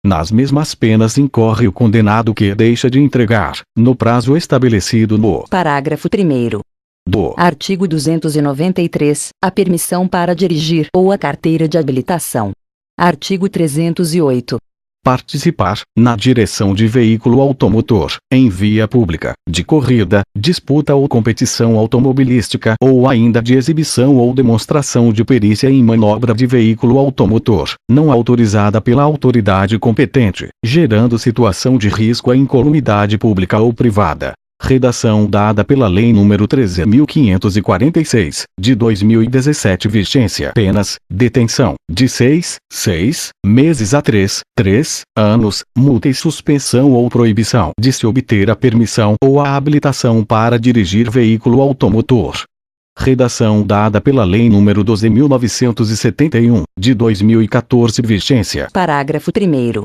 Nas mesmas penas incorre o condenado que deixa de entregar, no prazo estabelecido no Parágrafo 1º do artigo 293, a permissão para dirigir ou a carteira de habilitação. Artigo 308. Participar, na direção de veículo automotor, em via pública, de corrida, disputa ou competição automobilística ou ainda de exibição ou demonstração de perícia em manobra de veículo automotor, não autorizada pela autoridade competente, gerando situação de risco à incolumidade pública ou privada. Redação dada pela Lei nº 13.546, de 2017. Vigência: penas: detenção, de 6 meses a 3 anos, multa e suspensão ou proibição de se obter a permissão ou a habilitação para dirigir veículo automotor. Redação dada pela Lei nº 12.971, de 2014. Vigência: Parágrafo 1º.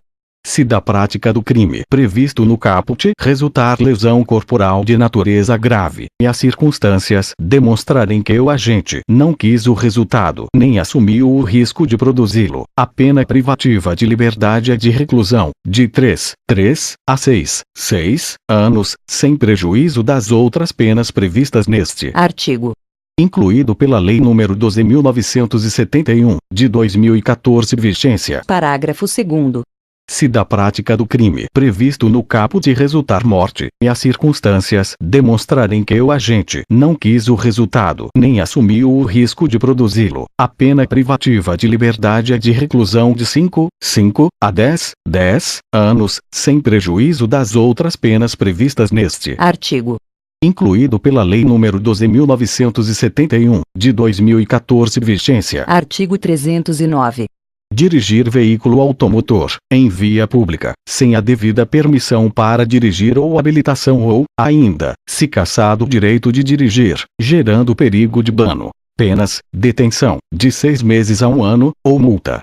Se da prática do crime previsto no caput resultar lesão corporal de natureza grave, e as circunstâncias demonstrarem que o agente não quis o resultado nem assumiu o risco de produzi-lo, a pena privativa de liberdade é de reclusão, de 3 a 6 anos, sem prejuízo das outras penas previstas neste artigo. Incluído pela Lei nº 12.971, de 2014. Vigência: Parágrafo 2º. Se da prática do crime previsto no caput resultar morte, e as circunstâncias demonstrarem que o agente não quis o resultado nem assumiu o risco de produzi-lo, a pena privativa de liberdade é de reclusão de 5 a 10 anos, sem prejuízo das outras penas previstas neste artigo. Incluído pela Lei nº 12.971, de 2014. Vigência: Artigo 309. Dirigir veículo automotor, em via pública, sem a devida permissão para dirigir ou habilitação ou, ainda, se cassado o direito de dirigir, gerando perigo de dano. Penas: detenção, de 6 meses a 1 ano, ou multa.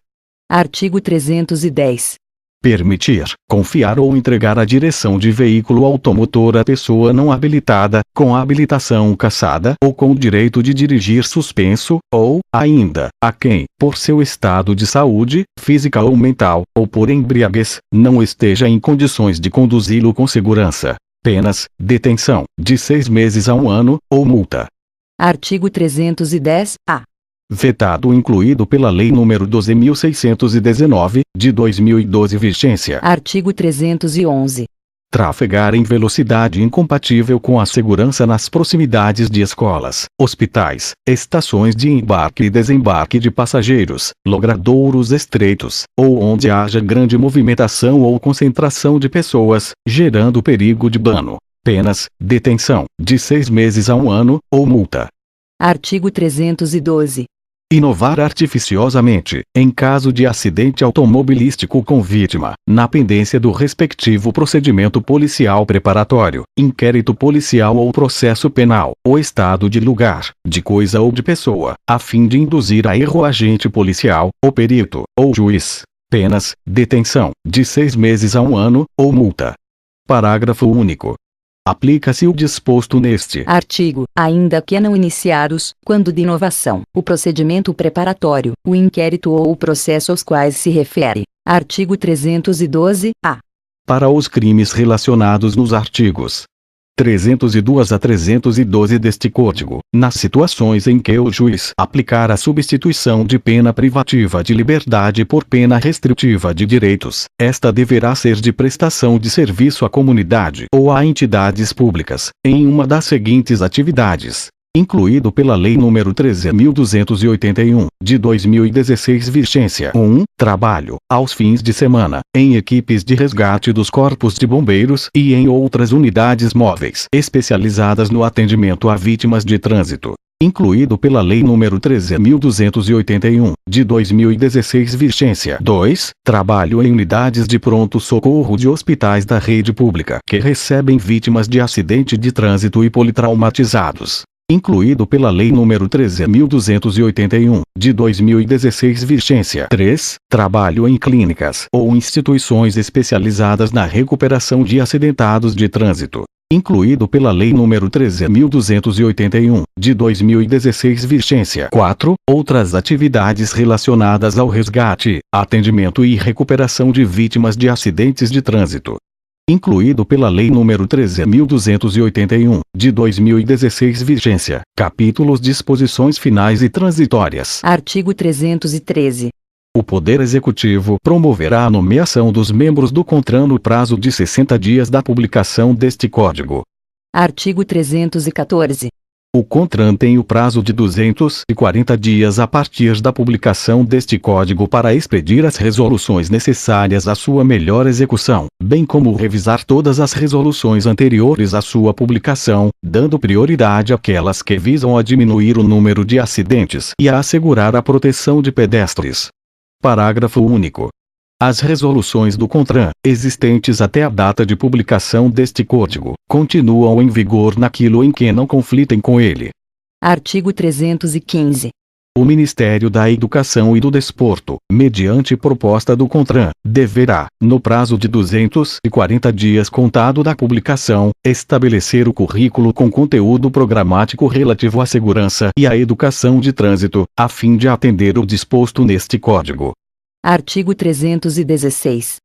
Artigo 310. Permitir, confiar ou entregar a direção de veículo automotor a pessoa não habilitada, com a habilitação cassada ou com o direito de dirigir suspenso, ou, ainda, a quem, por seu estado de saúde, física ou mental, ou por embriaguez, não esteja em condições de conduzi-lo com segurança. Penas: detenção, de 6 meses a 1 ano, ou multa. Artigo 310-A. Vetado incluído pela Lei nº 12.619, de 2012. Vigência: Artigo 311. Trafegar em velocidade incompatível com a segurança nas proximidades de escolas, hospitais, estações de embarque e desembarque de passageiros, logradouros estreitos, ou onde haja grande movimentação ou concentração de pessoas, gerando perigo de dano. Penas: detenção, de 6 meses a 1 ano, ou multa. Artigo 312. Inovar artificiosamente, em caso de acidente automobilístico com vítima, na pendência do respectivo procedimento policial preparatório, inquérito policial ou processo penal, o estado de lugar, de coisa ou de pessoa, a fim de induzir a erro o agente policial, o perito, ou juiz. Penas: detenção, de 6 meses a 1 ano, ou multa. Parágrafo único. Aplica-se o disposto neste artigo, ainda que não iniciados, quando de inovação, o procedimento preparatório, o inquérito ou o processo aos quais se refere. Artigo 312-A. Para os crimes relacionados nos artigos 302 a 312 deste Código, nas situações em que o juiz aplicar a substituição de pena privativa de liberdade por pena restritiva de direitos, esta deverá ser de prestação de serviço à comunidade ou a entidades públicas, em uma das seguintes atividades. Incluído pela Lei nº 13.281, de 2016. Vigência: 1. Trabalho, aos fins de semana, em equipes de resgate dos corpos de bombeiros e em outras unidades móveis especializadas no atendimento a vítimas de trânsito. Incluído pela Lei nº 13.281, de 2016. Vigência: 2. Trabalho em unidades de pronto-socorro de hospitais da rede pública que recebem vítimas de acidente de trânsito e politraumatizados. Incluído pela Lei nº 13.281, de 2016. Vigência: 3. Trabalho em clínicas ou instituições especializadas na recuperação de acidentados de trânsito. incluído pela Lei nº 13.281, de 2016 vigência. 4. Outras atividades relacionadas ao resgate, atendimento e recuperação de vítimas de acidentes de trânsito, incluído pela Lei nº 13.281, de 2016 vigência. Capítulos Disposições finais e transitórias. Artigo 313. O Poder Executivo promoverá a nomeação dos membros do CONTRAN no prazo de 60 dias da publicação deste Código. Artigo 314. O CONTRAN tem o prazo de 240 dias a partir da publicação deste Código para expedir as resoluções necessárias à sua melhor execução, bem como revisar todas as resoluções anteriores à sua publicação, dando prioridade àquelas que visam a diminuir o número de acidentes e a assegurar a proteção de pedestres. Parágrafo único. As resoluções do CONTRAN, existentes até a data de publicação deste Código, continuam em vigor naquilo em que não conflitem com ele. Artigo 315. O Ministério da Educação e do Desporto, mediante proposta do CONTRAN, deverá, no prazo de 240 dias contado da publicação, estabelecer o currículo com conteúdo programático relativo à segurança e à educação de trânsito, a fim de atender o disposto neste Código. Artigo 316.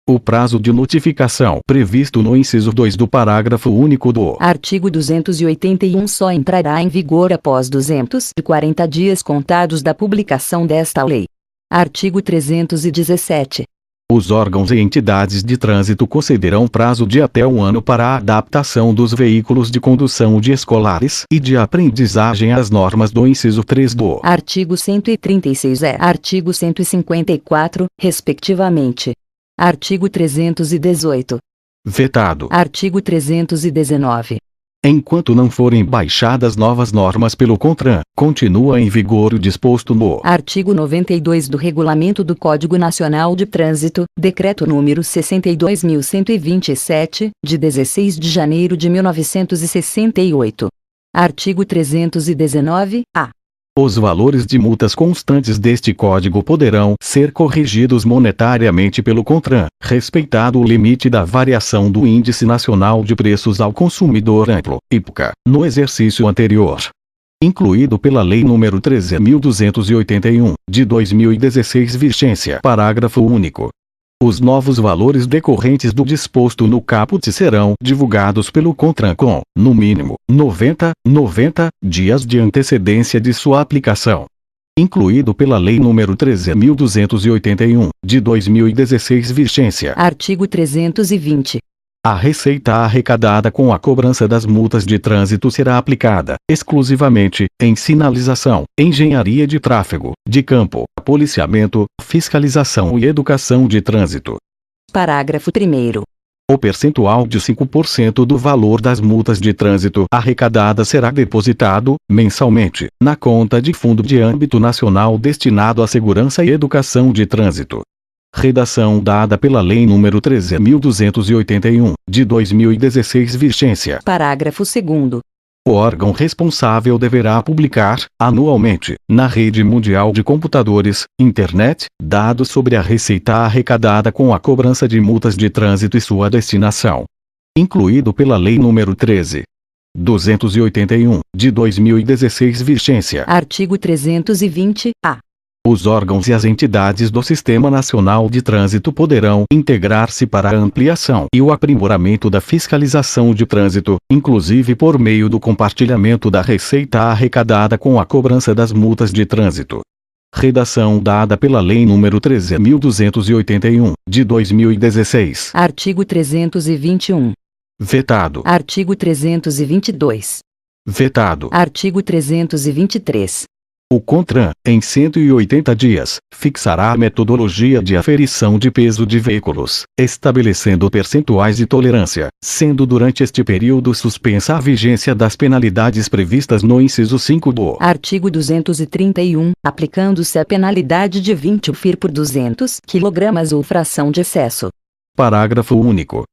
O prazo de notificação previsto no inciso 2 do parágrafo único do Artigo 281 só entrará em vigor após 240 dias contados da publicação desta lei. Artigo 317. Os órgãos e entidades de trânsito concederão prazo de até 1 ano para a adaptação dos veículos de condução de escolares e de aprendizagem às normas do inciso 3 do Artigo 136 e Artigo 154, respectivamente. Artigo 318. Vetado. Artigo 319. Enquanto não forem baixadas novas normas pelo CONTRAN, continua em vigor o disposto no Artigo 92 do Regulamento do Código Nacional de Trânsito, Decreto número 62.127, de 16 de janeiro de 1968. Artigo 319-A. Os valores de multas constantes deste Código poderão ser corrigidos monetariamente pelo CONTRAN, respeitado o limite da variação do Índice Nacional de Preços ao Consumidor Amplo, IPCA, no exercício anterior, incluído pela Lei nº 13.281, de 2016 vigência. Parágrafo único. Os novos valores decorrentes do disposto no caput serão divulgados pelo CONTRAN com, no mínimo, 90 dias de antecedência de sua aplicação, incluído pela Lei nº 13.281, de 2016 vigência. Artigo 320. A receita arrecadada com a cobrança das multas de trânsito será aplicada, exclusivamente, em sinalização, engenharia de tráfego, de campo, policiamento, fiscalização e educação de trânsito. Parágrafo 1º. O percentual de 5% do valor das multas de trânsito arrecadadas será depositado, mensalmente, na conta de fundo de âmbito nacional destinado à segurança e educação de trânsito. Redação dada pela Lei nº 13.281, de 2016 vigência. Parágrafo 2º. O órgão responsável deverá publicar, anualmente, na Rede Mundial de Computadores, Internet, dados sobre a receita arrecadada com a cobrança de multas de trânsito e sua destinação, incluído pela Lei nº 13.281, de 2016 vigência. Artigo 320-A. Os órgãos e as entidades do Sistema Nacional de Trânsito poderão integrar-se para a ampliação e o aprimoramento da fiscalização de trânsito, inclusive por meio do compartilhamento da receita arrecadada com a cobrança das multas de trânsito. Redação dada pela Lei nº 13.281, de 2016. Artigo 321. Vetado. Artigo 322. Vetado. Artigo 323. O CONTRAN, em 180 dias, fixará a metodologia de aferição de peso de veículos, estabelecendo percentuais de tolerância, sendo durante este período suspensa a vigência das penalidades previstas no inciso 5 do Artigo 231, aplicando-se a penalidade de 20 FIR por 200 kg ou fração de excesso. Parágrafo único.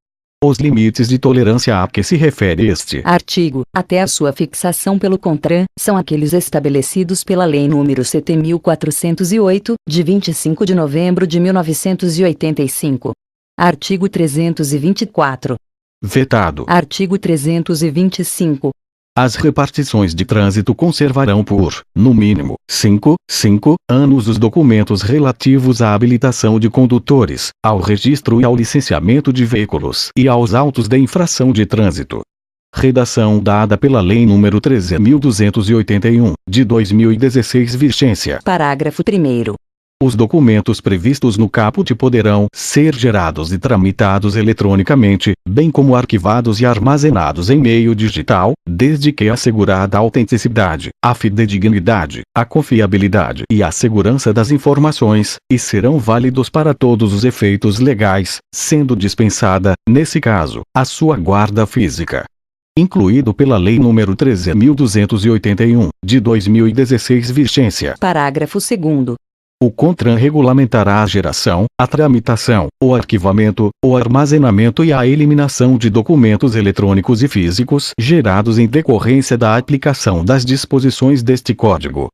Os limites de tolerância a que se refere este artigo, até a sua fixação pelo CONTRAN, são aqueles estabelecidos pela Lei nº 7.408, de 25 de novembro de 1985. Artigo 324. Vetado. Artigo 325. As repartições de trânsito conservarão por, no mínimo, 5 anos os documentos relativos à habilitação de condutores, ao registro e ao licenciamento de veículos e aos autos de infração de trânsito. Redação dada pela Lei nº 13.281, de 2016 vigência. Parágrafo 1º. Os documentos previstos no caput poderão ser gerados e tramitados eletronicamente, bem como arquivados e armazenados em meio digital, desde que assegurada a autenticidade, a fidedignidade, a confiabilidade e a segurança das informações, e serão válidos para todos os efeitos legais, sendo dispensada, nesse caso, a sua guarda física. Incluído pela Lei nº 13.281, de 2016 vigência. Parágrafo 2º. O CONTRAN regulamentará a geração, a tramitação, o arquivamento, o armazenamento e a eliminação de documentos eletrônicos e físicos gerados em decorrência da aplicação das disposições deste Código.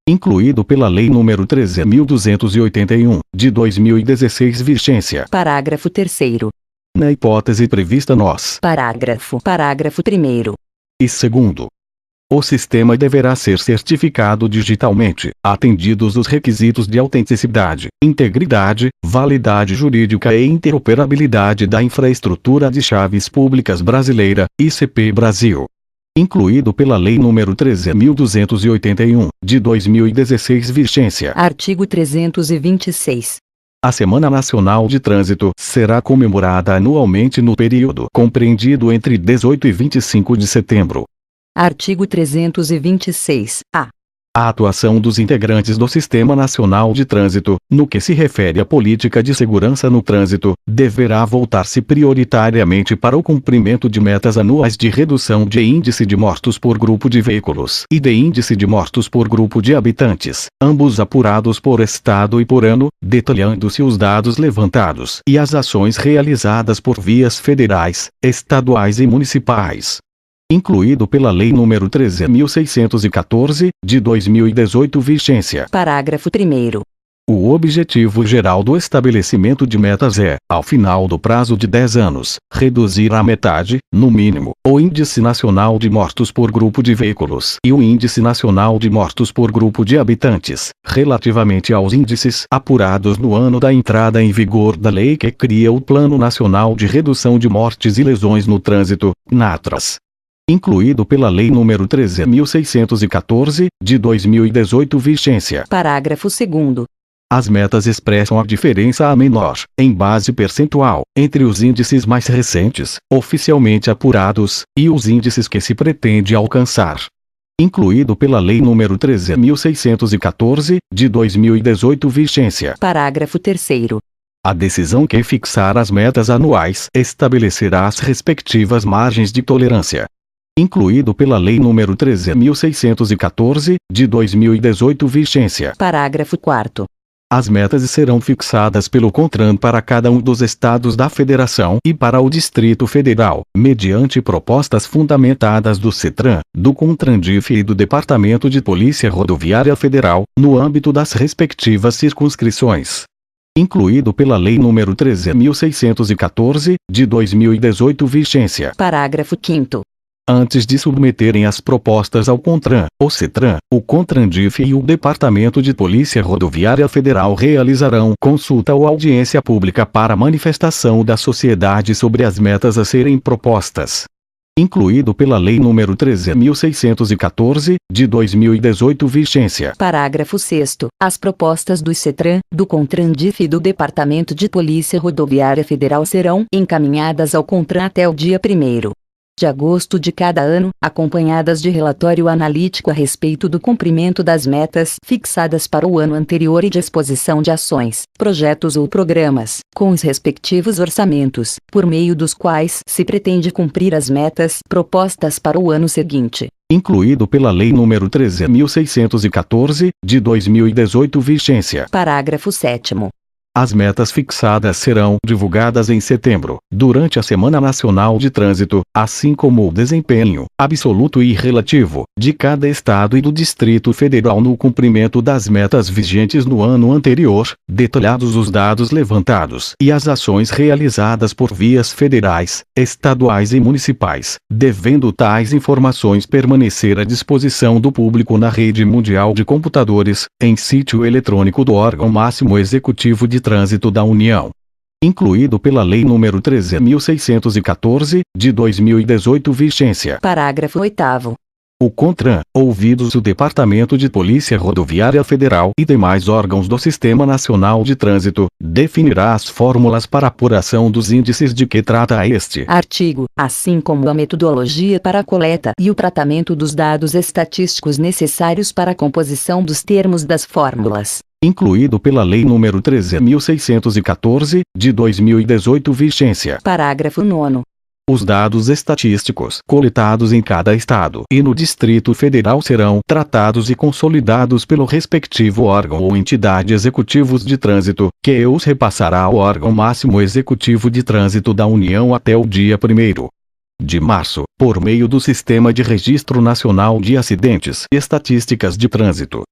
Incluído pela Lei nº 13.281, de 2016 vigência. Parágrafo 3º. Na hipótese prevista nos Parágrafo 1º e 2º. O sistema deverá ser certificado digitalmente, atendidos os requisitos de autenticidade, integridade, validade jurídica e interoperabilidade da infraestrutura de chaves públicas brasileira, ICP Brasil. Incluído pela Lei nº 13.281, de 2016 vigência. Artigo 326. A Semana Nacional de Trânsito será comemorada anualmente no período compreendido entre 18 e 25 de setembro. Artigo 326-A. A atuação dos integrantes do Sistema Nacional de Trânsito, no que se refere à política de segurança no trânsito, deverá voltar-se prioritariamente para o cumprimento de metas anuais de redução de índice de mortos por grupo de veículos e de índice de mortos por grupo de habitantes, ambos apurados por estado e por ano, detalhando-se os dados levantados e as ações realizadas por vias federais, estaduais e municipais. Incluído pela Lei nº 13.614, de 2018 vigência. Parágrafo 1º. O objetivo geral do estabelecimento de metas é, ao final do prazo de 10 anos, reduzir à metade, no mínimo, o Índice Nacional de Mortos por Grupo de Veículos e o Índice Nacional de Mortos por Grupo de Habitantes, relativamente aos índices apurados no ano da entrada em vigor da lei que cria o Plano Nacional de Redução de Mortes e Lesões no Trânsito, NATRAS. Incluído pela Lei nº 13.614, de 2018 vigência. Parágrafo 2º. As metas expressam a diferença a menor, em base percentual, entre os índices mais recentes, oficialmente apurados, e os índices que se pretende alcançar. Incluído pela Lei nº 13.614, de 2018 vigência. Parágrafo 3º. A decisão que fixar as metas anuais estabelecerá as respectivas margens de tolerância. Incluído pela Lei nº 13.614, de 2018 vigência. Parágrafo 4º. As metas serão fixadas pelo CONTRAN para cada um dos estados da Federação e para o Distrito Federal, mediante propostas fundamentadas do CETRAN, do CONTRANDIF e do Departamento de Polícia Rodoviária Federal, no âmbito das respectivas circunscrições. Incluído pela Lei nº 13.614, de 2018 vigência. Parágrafo 5º. Antes de submeterem as propostas ao CONTRAN, o CETRAN, o CONTRANDIF e o Departamento de Polícia Rodoviária Federal realizarão consulta ou audiência pública para manifestação da sociedade sobre as metas a serem propostas. Incluído pela Lei nº 13.614, de 2018 vigência. Parágrafo 6º. As propostas do CETRAN, do CONTRANDIF e do Departamento de Polícia Rodoviária Federal serão encaminhadas ao CONTRAN até o dia 1º de agosto de cada ano, acompanhadas de relatório analítico a respeito do cumprimento das metas fixadas para o ano anterior e de exposição de ações, projetos ou programas, com os respectivos orçamentos, por meio dos quais se pretende cumprir as metas propostas para o ano seguinte. Incluído pela Lei nº 13.614, de 2018 vigência. Parágrafo 7º. As metas fixadas serão divulgadas em setembro, durante a Semana Nacional de Trânsito, assim como o desempenho, absoluto e relativo, de cada estado e do Distrito Federal no cumprimento das metas vigentes no ano anterior, detalhados os dados levantados e as ações realizadas por vias federais, estaduais e municipais, devendo tais informações permanecer à disposição do público na rede mundial de computadores, em sítio eletrônico do órgão máximo executivo de Trânsito da União. Incluído pela Lei nº 13.614, de 2018 vigência. Parágrafo 8º. O CONTRAN, ouvidos o Departamento de Polícia Rodoviária Federal e demais órgãos do Sistema Nacional de Trânsito, definirá as fórmulas para apuração dos índices de que trata este artigo, assim como a metodologia para a coleta e o tratamento dos dados estatísticos necessários para a composição dos termos das fórmulas. Incluído pela Lei nº 13.614, de 2018 vigência. Parágrafo 9º. Os dados estatísticos coletados em cada estado e no Distrito Federal serão tratados e consolidados pelo respectivo órgão ou entidade executivos de trânsito, que os repassará ao órgão máximo executivo de trânsito da União até o dia 1º de março, por meio do Sistema de Registro Nacional de Acidentes e Estatísticas de Trânsito.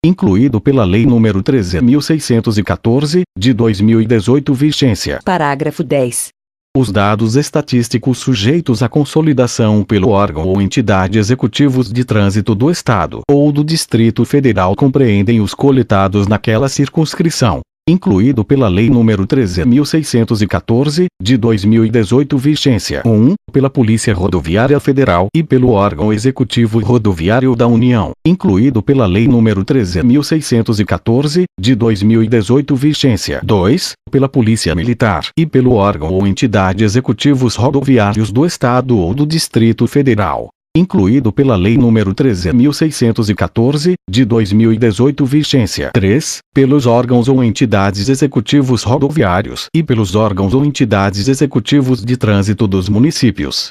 Incluído pela Lei nº 13.614, de 2018 vigência. Parágrafo 10. Os dados estatísticos sujeitos à consolidação pelo órgão ou entidade executivos de trânsito do Estado ou do Distrito Federal compreendem os coletados naquela circunscrição. Incluído pela Lei nº 13.614, de 2018 vigência. 1. Pela Polícia Rodoviária Federal e pelo órgão executivo rodoviário da União. Incluído pela Lei nº 13.614, de 2018 vigência. 2. Pela Polícia Militar e pelo órgão ou entidade executivos rodoviários do Estado ou do Distrito Federal. Incluído pela Lei nº 13.614, de 2018 vigência. 3. Pelos órgãos ou entidades executivos rodoviários e pelos órgãos ou entidades executivos de trânsito dos municípios.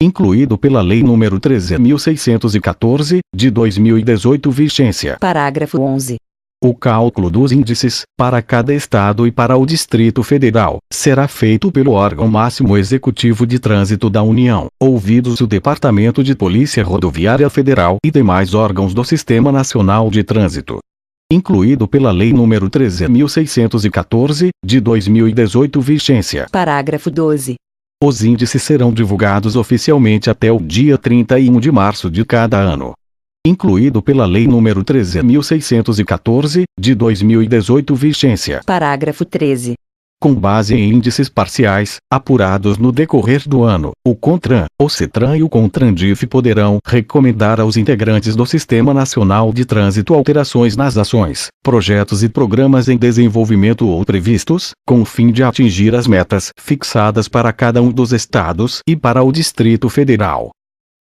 Incluído pela Lei nº 13.614, de 2018 vigência. Parágrafo 11. O cálculo dos índices, para cada estado e para o Distrito Federal, será feito pelo órgão máximo executivo de trânsito da União, ouvidos o Departamento de Polícia Rodoviária Federal e demais órgãos do Sistema Nacional de Trânsito. Incluído pela Lei nº 13.614, de 2018 vigência. Parágrafo 12. Os índices serão divulgados oficialmente até o dia 31 de março de cada ano. Incluído pela Lei nº 13.614, de 2018 vigência. Parágrafo 13. Com base em índices parciais, apurados no decorrer do ano, o CONTRAN, o CETRAN e o CONTRANDIF poderão recomendar aos integrantes do Sistema Nacional de Trânsito alterações nas ações, projetos e programas em desenvolvimento ou previstos, com o fim de atingir as metas fixadas para cada um dos estados e para o Distrito Federal.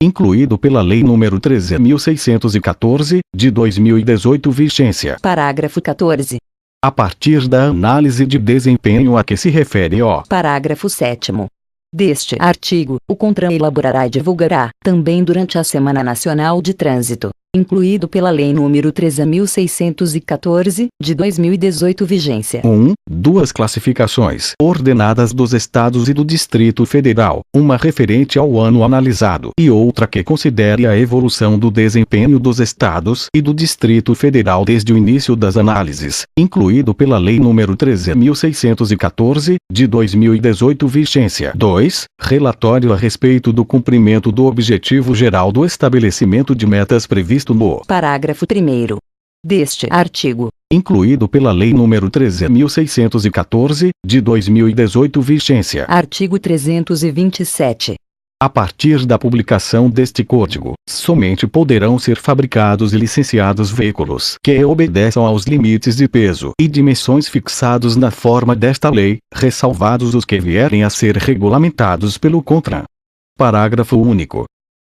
Incluído pela Lei nº 13.614, de 2018 vigência. Parágrafo 14. A partir da análise de desempenho a que se refere o parágrafo 7º deste artigo, o CONTRAN elaborará e divulgará, também durante a Semana Nacional de Trânsito, incluído pela Lei nº 13.614, de 2018 vigência. 1. Duas classificações ordenadas dos estados e do Distrito Federal, uma referente ao ano analisado e outra que considere a evolução do desempenho dos estados e do Distrito Federal desde o início das análises, incluído pela Lei nº 13.614, de 2018 vigência. 2. Relatório a respeito do cumprimento do objetivo geral do estabelecimento de metas previsto no parágrafo 1º deste artigo, incluído pela Lei nº 13.614, de 2018 vigência. Artigo 327. A partir da publicação deste Código, somente poderão ser fabricados e licenciados veículos que obedeçam aos limites de peso e dimensões fixados na forma desta lei, ressalvados os que vierem a ser regulamentados pelo CONTRAN. Parágrafo único.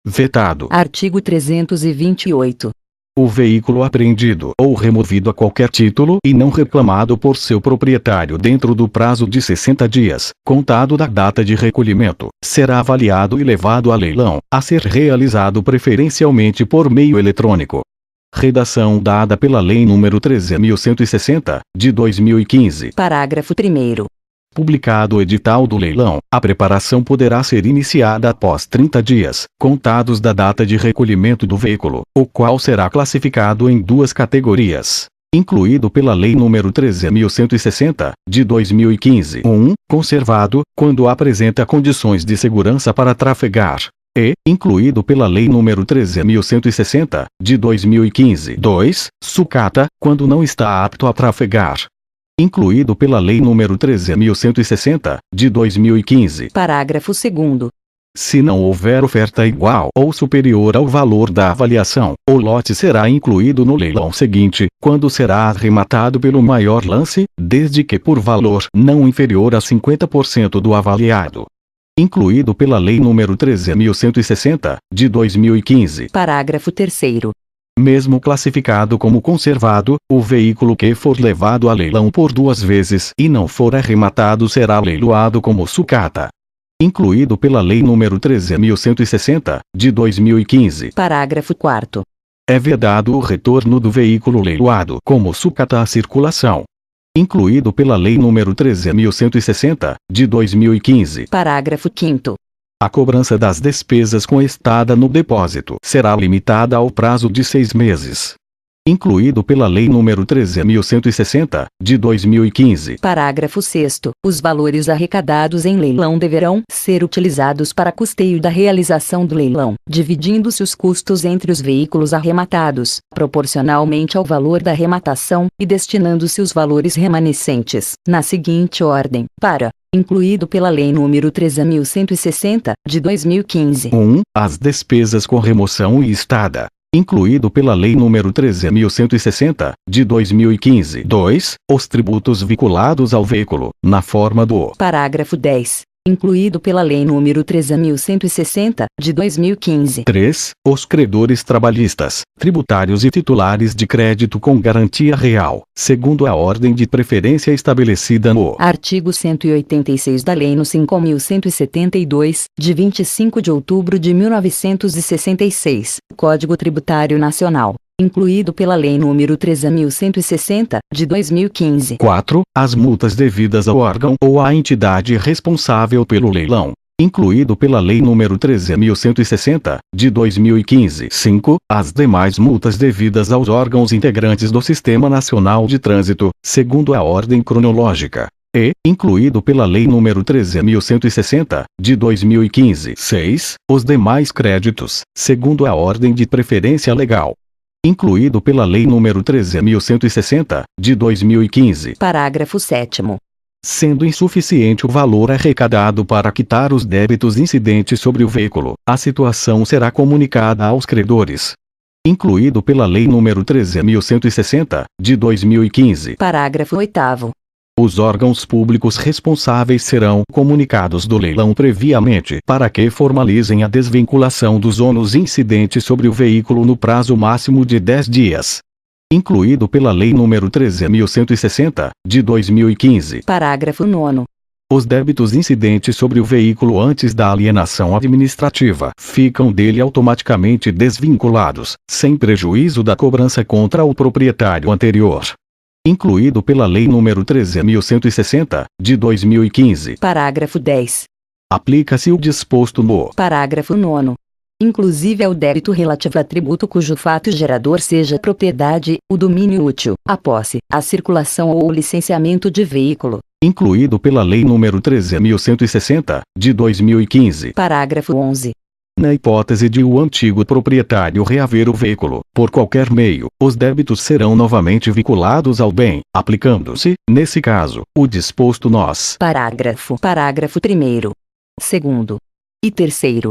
Vetado. Artigo 328. O veículo apreendido ou removido a qualquer título e não reclamado por seu proprietário dentro do prazo de 60 dias, contado da data de recolhimento, será avaliado e levado a leilão, a ser realizado preferencialmente por meio eletrônico. Redação dada pela Lei nº 13.160, de 2015. Parágrafo 1º. Publicado o edital do leilão, a preparação poderá ser iniciada após 30 dias, contados da data de recolhimento do veículo, o qual será classificado em duas categorias. Incluído pela Lei nº 13.160, de 2015. 1. Conservado, quando apresenta condições de segurança para trafegar. E, incluído pela Lei nº 13.160, de 2015. 2. Sucata, quando não está apto a trafegar. Incluído pela Lei nº 13.160, de 2015. Parágrafo 2º. Se não houver oferta igual ou superior ao valor da avaliação, o lote será incluído no leilão seguinte, quando será arrematado pelo maior lance, desde que por valor não inferior a 50% do avaliado. Incluído pela Lei nº 13.160, de 2015. Parágrafo 3º. Mesmo classificado como conservado, o veículo que for levado a leilão por duas vezes e não for arrematado será leiloado como sucata. Incluído pela Lei nº 13.160, de 2015. Parágrafo 4º. É vedado o retorno do veículo leiloado como sucata à circulação. Incluído pela Lei nº 13.160, de 2015. Parágrafo 5º. A cobrança das despesas com estada no depósito será limitada ao prazo de 6 meses. Incluído pela Lei nº 13.160, de 2015. Parágrafo 6º. Os valores arrecadados em leilão deverão ser utilizados para custeio da realização do leilão, dividindo-se os custos entre os veículos arrematados, proporcionalmente ao valor da arrematação, e destinando-se os valores remanescentes, na seguinte ordem, para: incluído pela Lei nº 13.160, de 2015. 1. As despesas com remoção e estada. Incluído pela Lei nº 13.160, de 2015. 2. Os tributos vinculados ao veículo, na forma do Parágrafo 10. Incluído pela Lei nº 13.160, de 2015. 3. Os credores trabalhistas, tributários e titulares de crédito com garantia real, segundo a ordem de preferência estabelecida no artigo 186 da Lei nº 5.172, de 25 de outubro de 1966, Código Tributário Nacional. Incluído pela Lei nº 13.160, de 2015. 4. As multas devidas ao órgão ou à entidade responsável pelo leilão. Incluído pela Lei nº 13.160, de 2015. 5. As demais multas devidas aos órgãos integrantes do Sistema Nacional de Trânsito, segundo a ordem cronológica. E, incluído pela Lei nº 13.160, de 2015. 6. Os demais créditos, segundo a ordem de preferência legal. Incluído pela Lei nº 13.160, de 2015. Parágrafo 7º. Sendo insuficiente o valor arrecadado para quitar os débitos incidentes sobre o veículo, a situação será comunicada aos credores. Incluído pela Lei nº 13.160, de 2015. Parágrafo 8º. Os órgãos públicos responsáveis serão comunicados do leilão previamente para que formalizem a desvinculação dos ônus incidentes sobre o veículo no prazo máximo de 10 dias. Incluído pela Lei nº 13.160, de 2015. Parágrafo 9º. Os débitos incidentes sobre o veículo antes da alienação administrativa ficam dele automaticamente desvinculados, sem prejuízo da cobrança contra o proprietário anterior. Incluído pela Lei nº 13.160, de 2015. Parágrafo 10. Aplica-se o disposto no parágrafo 9º. Inclusive ao débito relativo a tributo cujo fato gerador seja a propriedade, o domínio útil, a posse, a circulação ou o licenciamento de veículo. Incluído pela Lei nº 13.160, de 2015. Parágrafo 11. Na hipótese de o antigo proprietário reaver o veículo, por qualquer meio, os débitos serão novamente vinculados ao bem, aplicando-se, nesse caso, o disposto nos Parágrafo 1º, 2º e 3º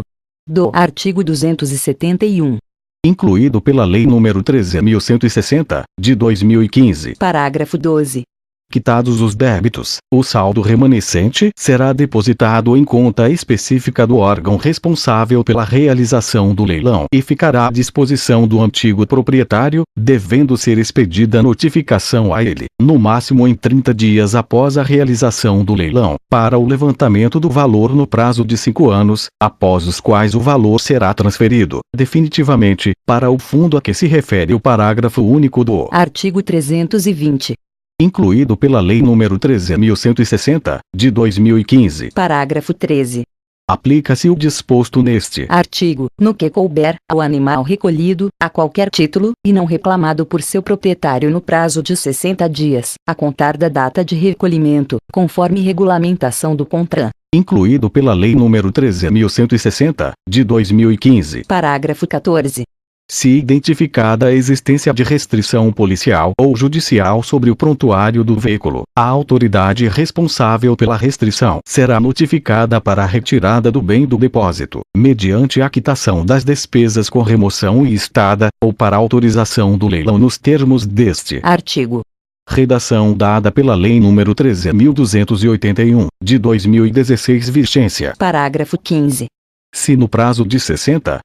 do artigo 271. Incluído pela Lei nº 13.160, de 2015. Parágrafo 12. Quitados os débitos, o saldo remanescente será depositado em conta específica do órgão responsável pela realização do leilão e ficará à disposição do antigo proprietário, devendo ser expedida notificação a ele, no máximo em 30 dias após a realização do leilão, para o levantamento do valor no prazo de 5 anos, após os quais o valor será transferido, definitivamente, para o fundo a que se refere o parágrafo único do artigo 320. Incluído pela Lei nº 13.160, de 2015. Parágrafo 13. Aplica-se o disposto neste artigo, no que couber, ao animal recolhido, a qualquer título, e não reclamado por seu proprietário no prazo de 60 dias, a contar da data de recolhimento, conforme regulamentação do CONTRAN. Incluído pela Lei nº 13.160, de 2015. Parágrafo 14. Se identificada a existência de restrição policial ou judicial sobre o prontuário do veículo, a autoridade responsável pela restrição será notificada para a retirada do bem do depósito, mediante a quitação das despesas com remoção e estada, ou para autorização do leilão nos termos deste artigo. Redação dada pela Lei nº 13.281, de 2016 vigência. Parágrafo 15. Se no prazo de 60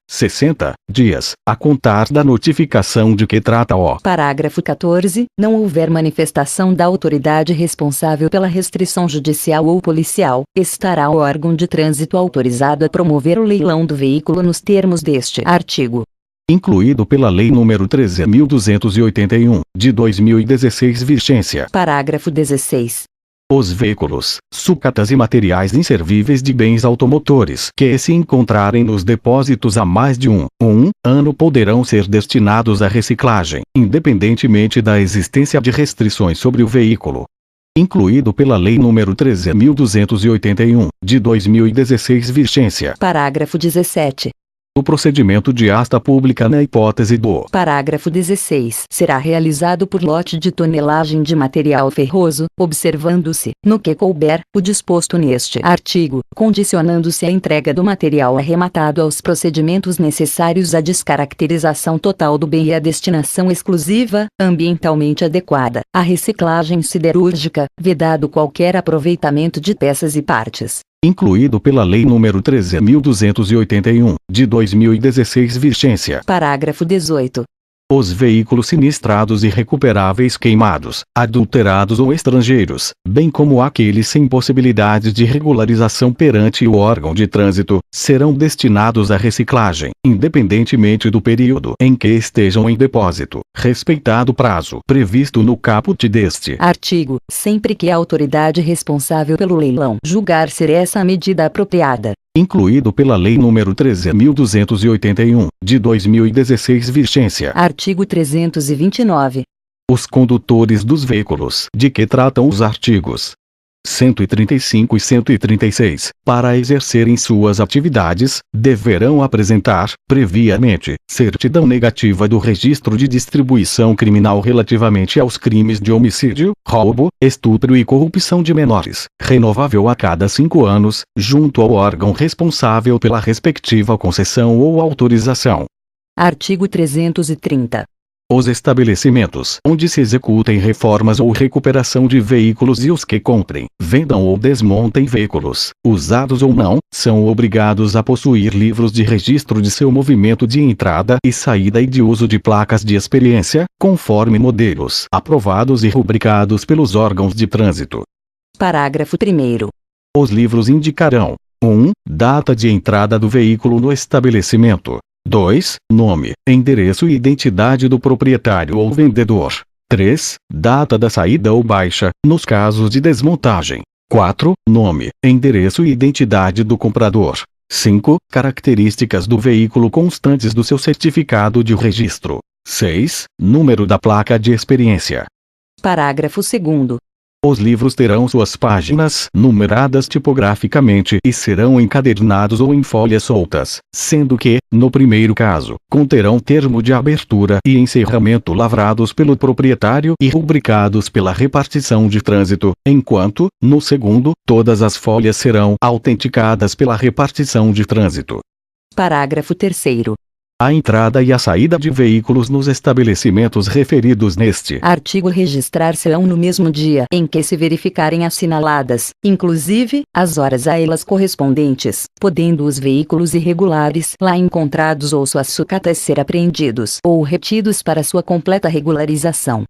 dias, a contar da notificação de que trata o parágrafo 14, não houver manifestação da autoridade responsável pela restrição judicial ou policial, estará o órgão de trânsito autorizado a promover o leilão do veículo nos termos deste artigo. Incluído pela Lei nº 13.281, de 2016 vigência. Parágrafo 16. Os veículos, sucatas e materiais inservíveis de bens automotores que se encontrarem nos depósitos há mais de um ano poderão ser destinados à reciclagem, independentemente da existência de restrições sobre o veículo. Incluído pela Lei nº 13.281, de 2016 vigência. Parágrafo 17. O procedimento de asta pública na hipótese do parágrafo 16 será realizado por lote de tonelagem de material ferroso, observando-se, no que couber, o disposto neste artigo, condicionando-se a entrega do material arrematado aos procedimentos necessários à descaracterização total do bem e à destinação exclusiva, ambientalmente adequada, à reciclagem siderúrgica, vedado qualquer aproveitamento de peças e partes. Incluído pela Lei nº 13.281, de 2016 vigência. Parágrafo 18. Os veículos sinistrados e recuperáveis queimados, adulterados ou estrangeiros, bem como aqueles sem possibilidade de regularização perante o órgão de trânsito, serão destinados à reciclagem, independentemente do período em que estejam em depósito, respeitado o prazo previsto no caput deste artigo, sempre que a autoridade responsável pelo leilão julgar ser essa a medida apropriada. Incluído pela Lei nº 13.281, de 2016 vigência. Artigo 329. Os condutores dos veículos de que tratam os artigos 135 e 136, para exercerem suas atividades, deverão apresentar, previamente, certidão negativa do registro de distribuição criminal relativamente aos crimes de homicídio, roubo, estupro e corrupção de menores, renovável a cada 5 anos, junto ao órgão responsável pela respectiva concessão ou autorização. Artigo 330. Os estabelecimentos onde se executem reformas ou recuperação de veículos e os que comprem, vendam ou desmontem veículos, usados ou não, são obrigados a possuir livros de registro de seu movimento de entrada e saída e de uso de placas de experiência, conforme modelos aprovados e rubricados pelos órgãos de trânsito. Parágrafo 1º. Os livros indicarão: 1. Data de entrada do veículo no estabelecimento. 2. Nome, endereço e identidade do proprietário ou vendedor. 3. Data da saída ou baixa, nos casos de desmontagem. 4. Nome, endereço e identidade do comprador. 5. Características do veículo constantes do seu certificado de registro. 6. Número da placa de experiência. Parágrafo 2º. Os livros terão suas páginas numeradas tipograficamente e serão encadernados ou em folhas soltas, sendo que, no primeiro caso, conterão termo de abertura e encerramento lavrados pelo proprietário e rubricados pela repartição de trânsito, enquanto, no segundo, todas as folhas serão autenticadas pela repartição de trânsito. Parágrafo 3º. a entrada e a saída de veículos nos estabelecimentos referidos neste artigo registrar-se-ão no mesmo dia em que se verificarem assinaladas, inclusive, as horas a elas correspondentes, podendo os veículos irregulares lá encontrados ou suas sucatas ser apreendidos ou retidos para sua completa regularização.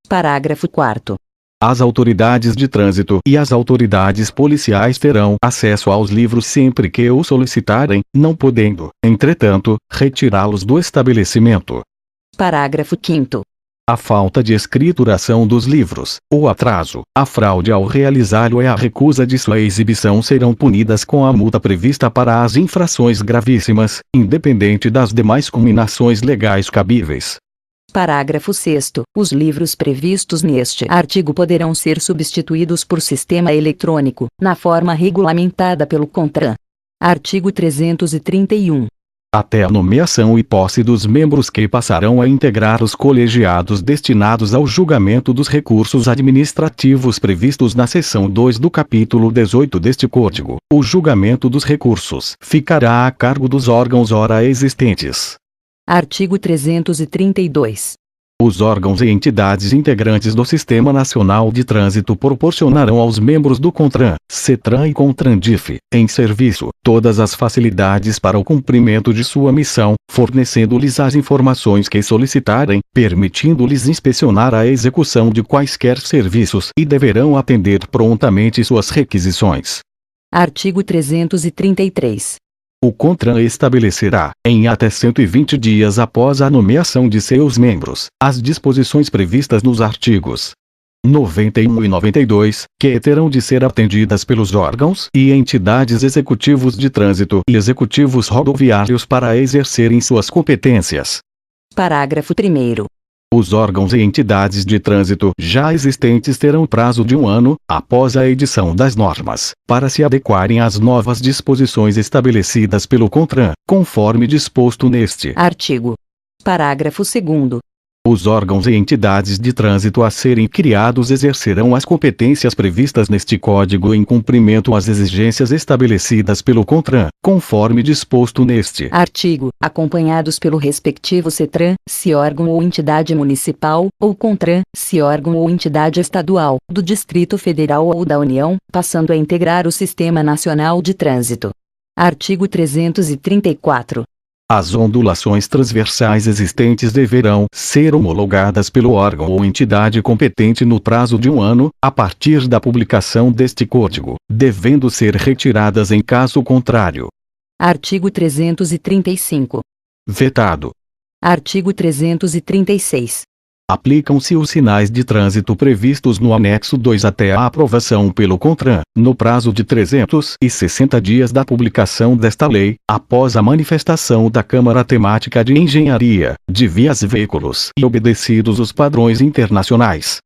Parágrafo 4º. As autoridades de trânsito e as autoridades policiais terão acesso aos livros sempre que o solicitarem, não podendo, entretanto, retirá-los do estabelecimento. Parágrafo 5º. A falta de escrituração dos livros, o atraso, a fraude ao realizá-lo e a recusa de sua exibição serão punidas com a multa prevista para as infrações gravíssimas, independente das demais cominações legais cabíveis. Parágrafo 6º. Os livros previstos neste artigo poderão ser substituídos por sistema eletrônico, na forma regulamentada pelo CONTRAN. Artigo 331. Até a nomeação e posse dos membros que passarão a integrar os colegiados destinados ao julgamento dos recursos administrativos previstos na seção 2 do capítulo 18 deste Código, o julgamento dos recursos ficará a cargo dos órgãos ora existentes. Artigo 332. Os órgãos e entidades integrantes do Sistema Nacional de Trânsito proporcionarão aos membros do CONTRAN, CETRAN e CONTRANDIF, em serviço, todas as facilidades para o cumprimento de sua missão, fornecendo-lhes as informações que solicitarem, permitindo-lhes inspecionar a execução de quaisquer serviços e deverão atender prontamente suas requisições. Artigo 333. O CONTRAN estabelecerá, em até 120 dias após a nomeação de seus membros, as disposições previstas nos artigos 91 e 92, que terão de ser atendidas pelos órgãos e entidades executivos de trânsito e executivos rodoviários para exercerem suas competências. Parágrafo 1º. Os órgãos e entidades de trânsito já existentes terão prazo de 1 ano, após a edição das normas, para se adequarem às novas disposições estabelecidas pelo CONTRAN, conforme disposto neste artigo. Parágrafo 2º. Os órgãos e entidades de trânsito a serem criados exercerão as competências previstas neste Código em cumprimento às exigências estabelecidas pelo CONTRAN, conforme disposto neste artigo, acompanhados pelo respectivo CETRAN, se órgão ou entidade municipal, ou CONTRAN, se órgão ou entidade estadual, do Distrito Federal ou da União, passando a integrar o Sistema Nacional de Trânsito. Artigo 334. As ondulações transversais existentes deverão ser homologadas pelo órgão ou entidade competente no prazo de 1 ano, a partir da publicação deste Código, devendo ser retiradas em caso contrário. Artigo 335. Vetado. Artigo 336. Aplicam-se os sinais de trânsito previstos no anexo 2 até a aprovação pelo CONTRAN, no prazo de 360 dias da publicação desta lei, após a manifestação da Câmara Temática de Engenharia, de Vias e Veículos e obedecidos os padrões internacionais.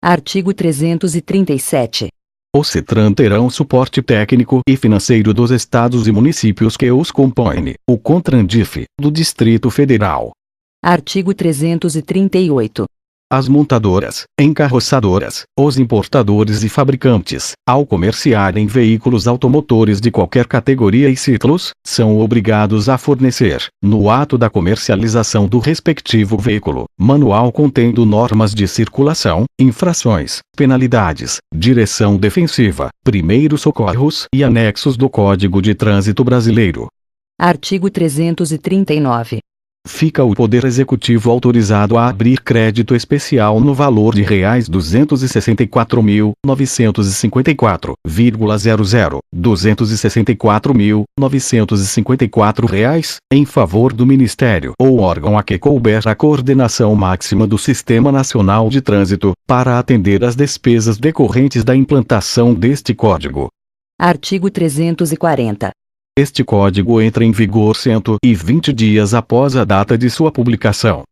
Artigo 337. O CETRAN terão suporte técnico e financeiro dos estados e municípios que os compõem, o CONTRANDIF, do Distrito Federal. Artigo 338. As montadoras, encarroçadoras, os importadores e fabricantes, ao comerciarem veículos automotores de qualquer categoria e ciclos, são obrigados a fornecer, no ato da comercialização do respectivo veículo, manual contendo normas de circulação, infrações, penalidades, direção defensiva, primeiros socorros e anexos do Código de Trânsito Brasileiro. Artigo 339. Fica o Poder Executivo autorizado a abrir crédito especial no valor de R$ 264.954,00, R$ 264.954 em favor do Ministério ou órgão a que couber a coordenação máxima do Sistema Nacional de Trânsito, para atender às despesas decorrentes da implantação deste Código. Artigo 340. Este Código entra em vigor 120 dias após a data de sua publicação.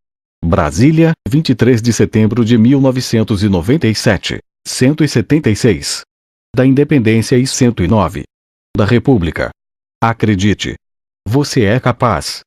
Brasília, 23 de setembro de 1997. 176. Da Independência e 109. Da República. Acredite. Você é capaz.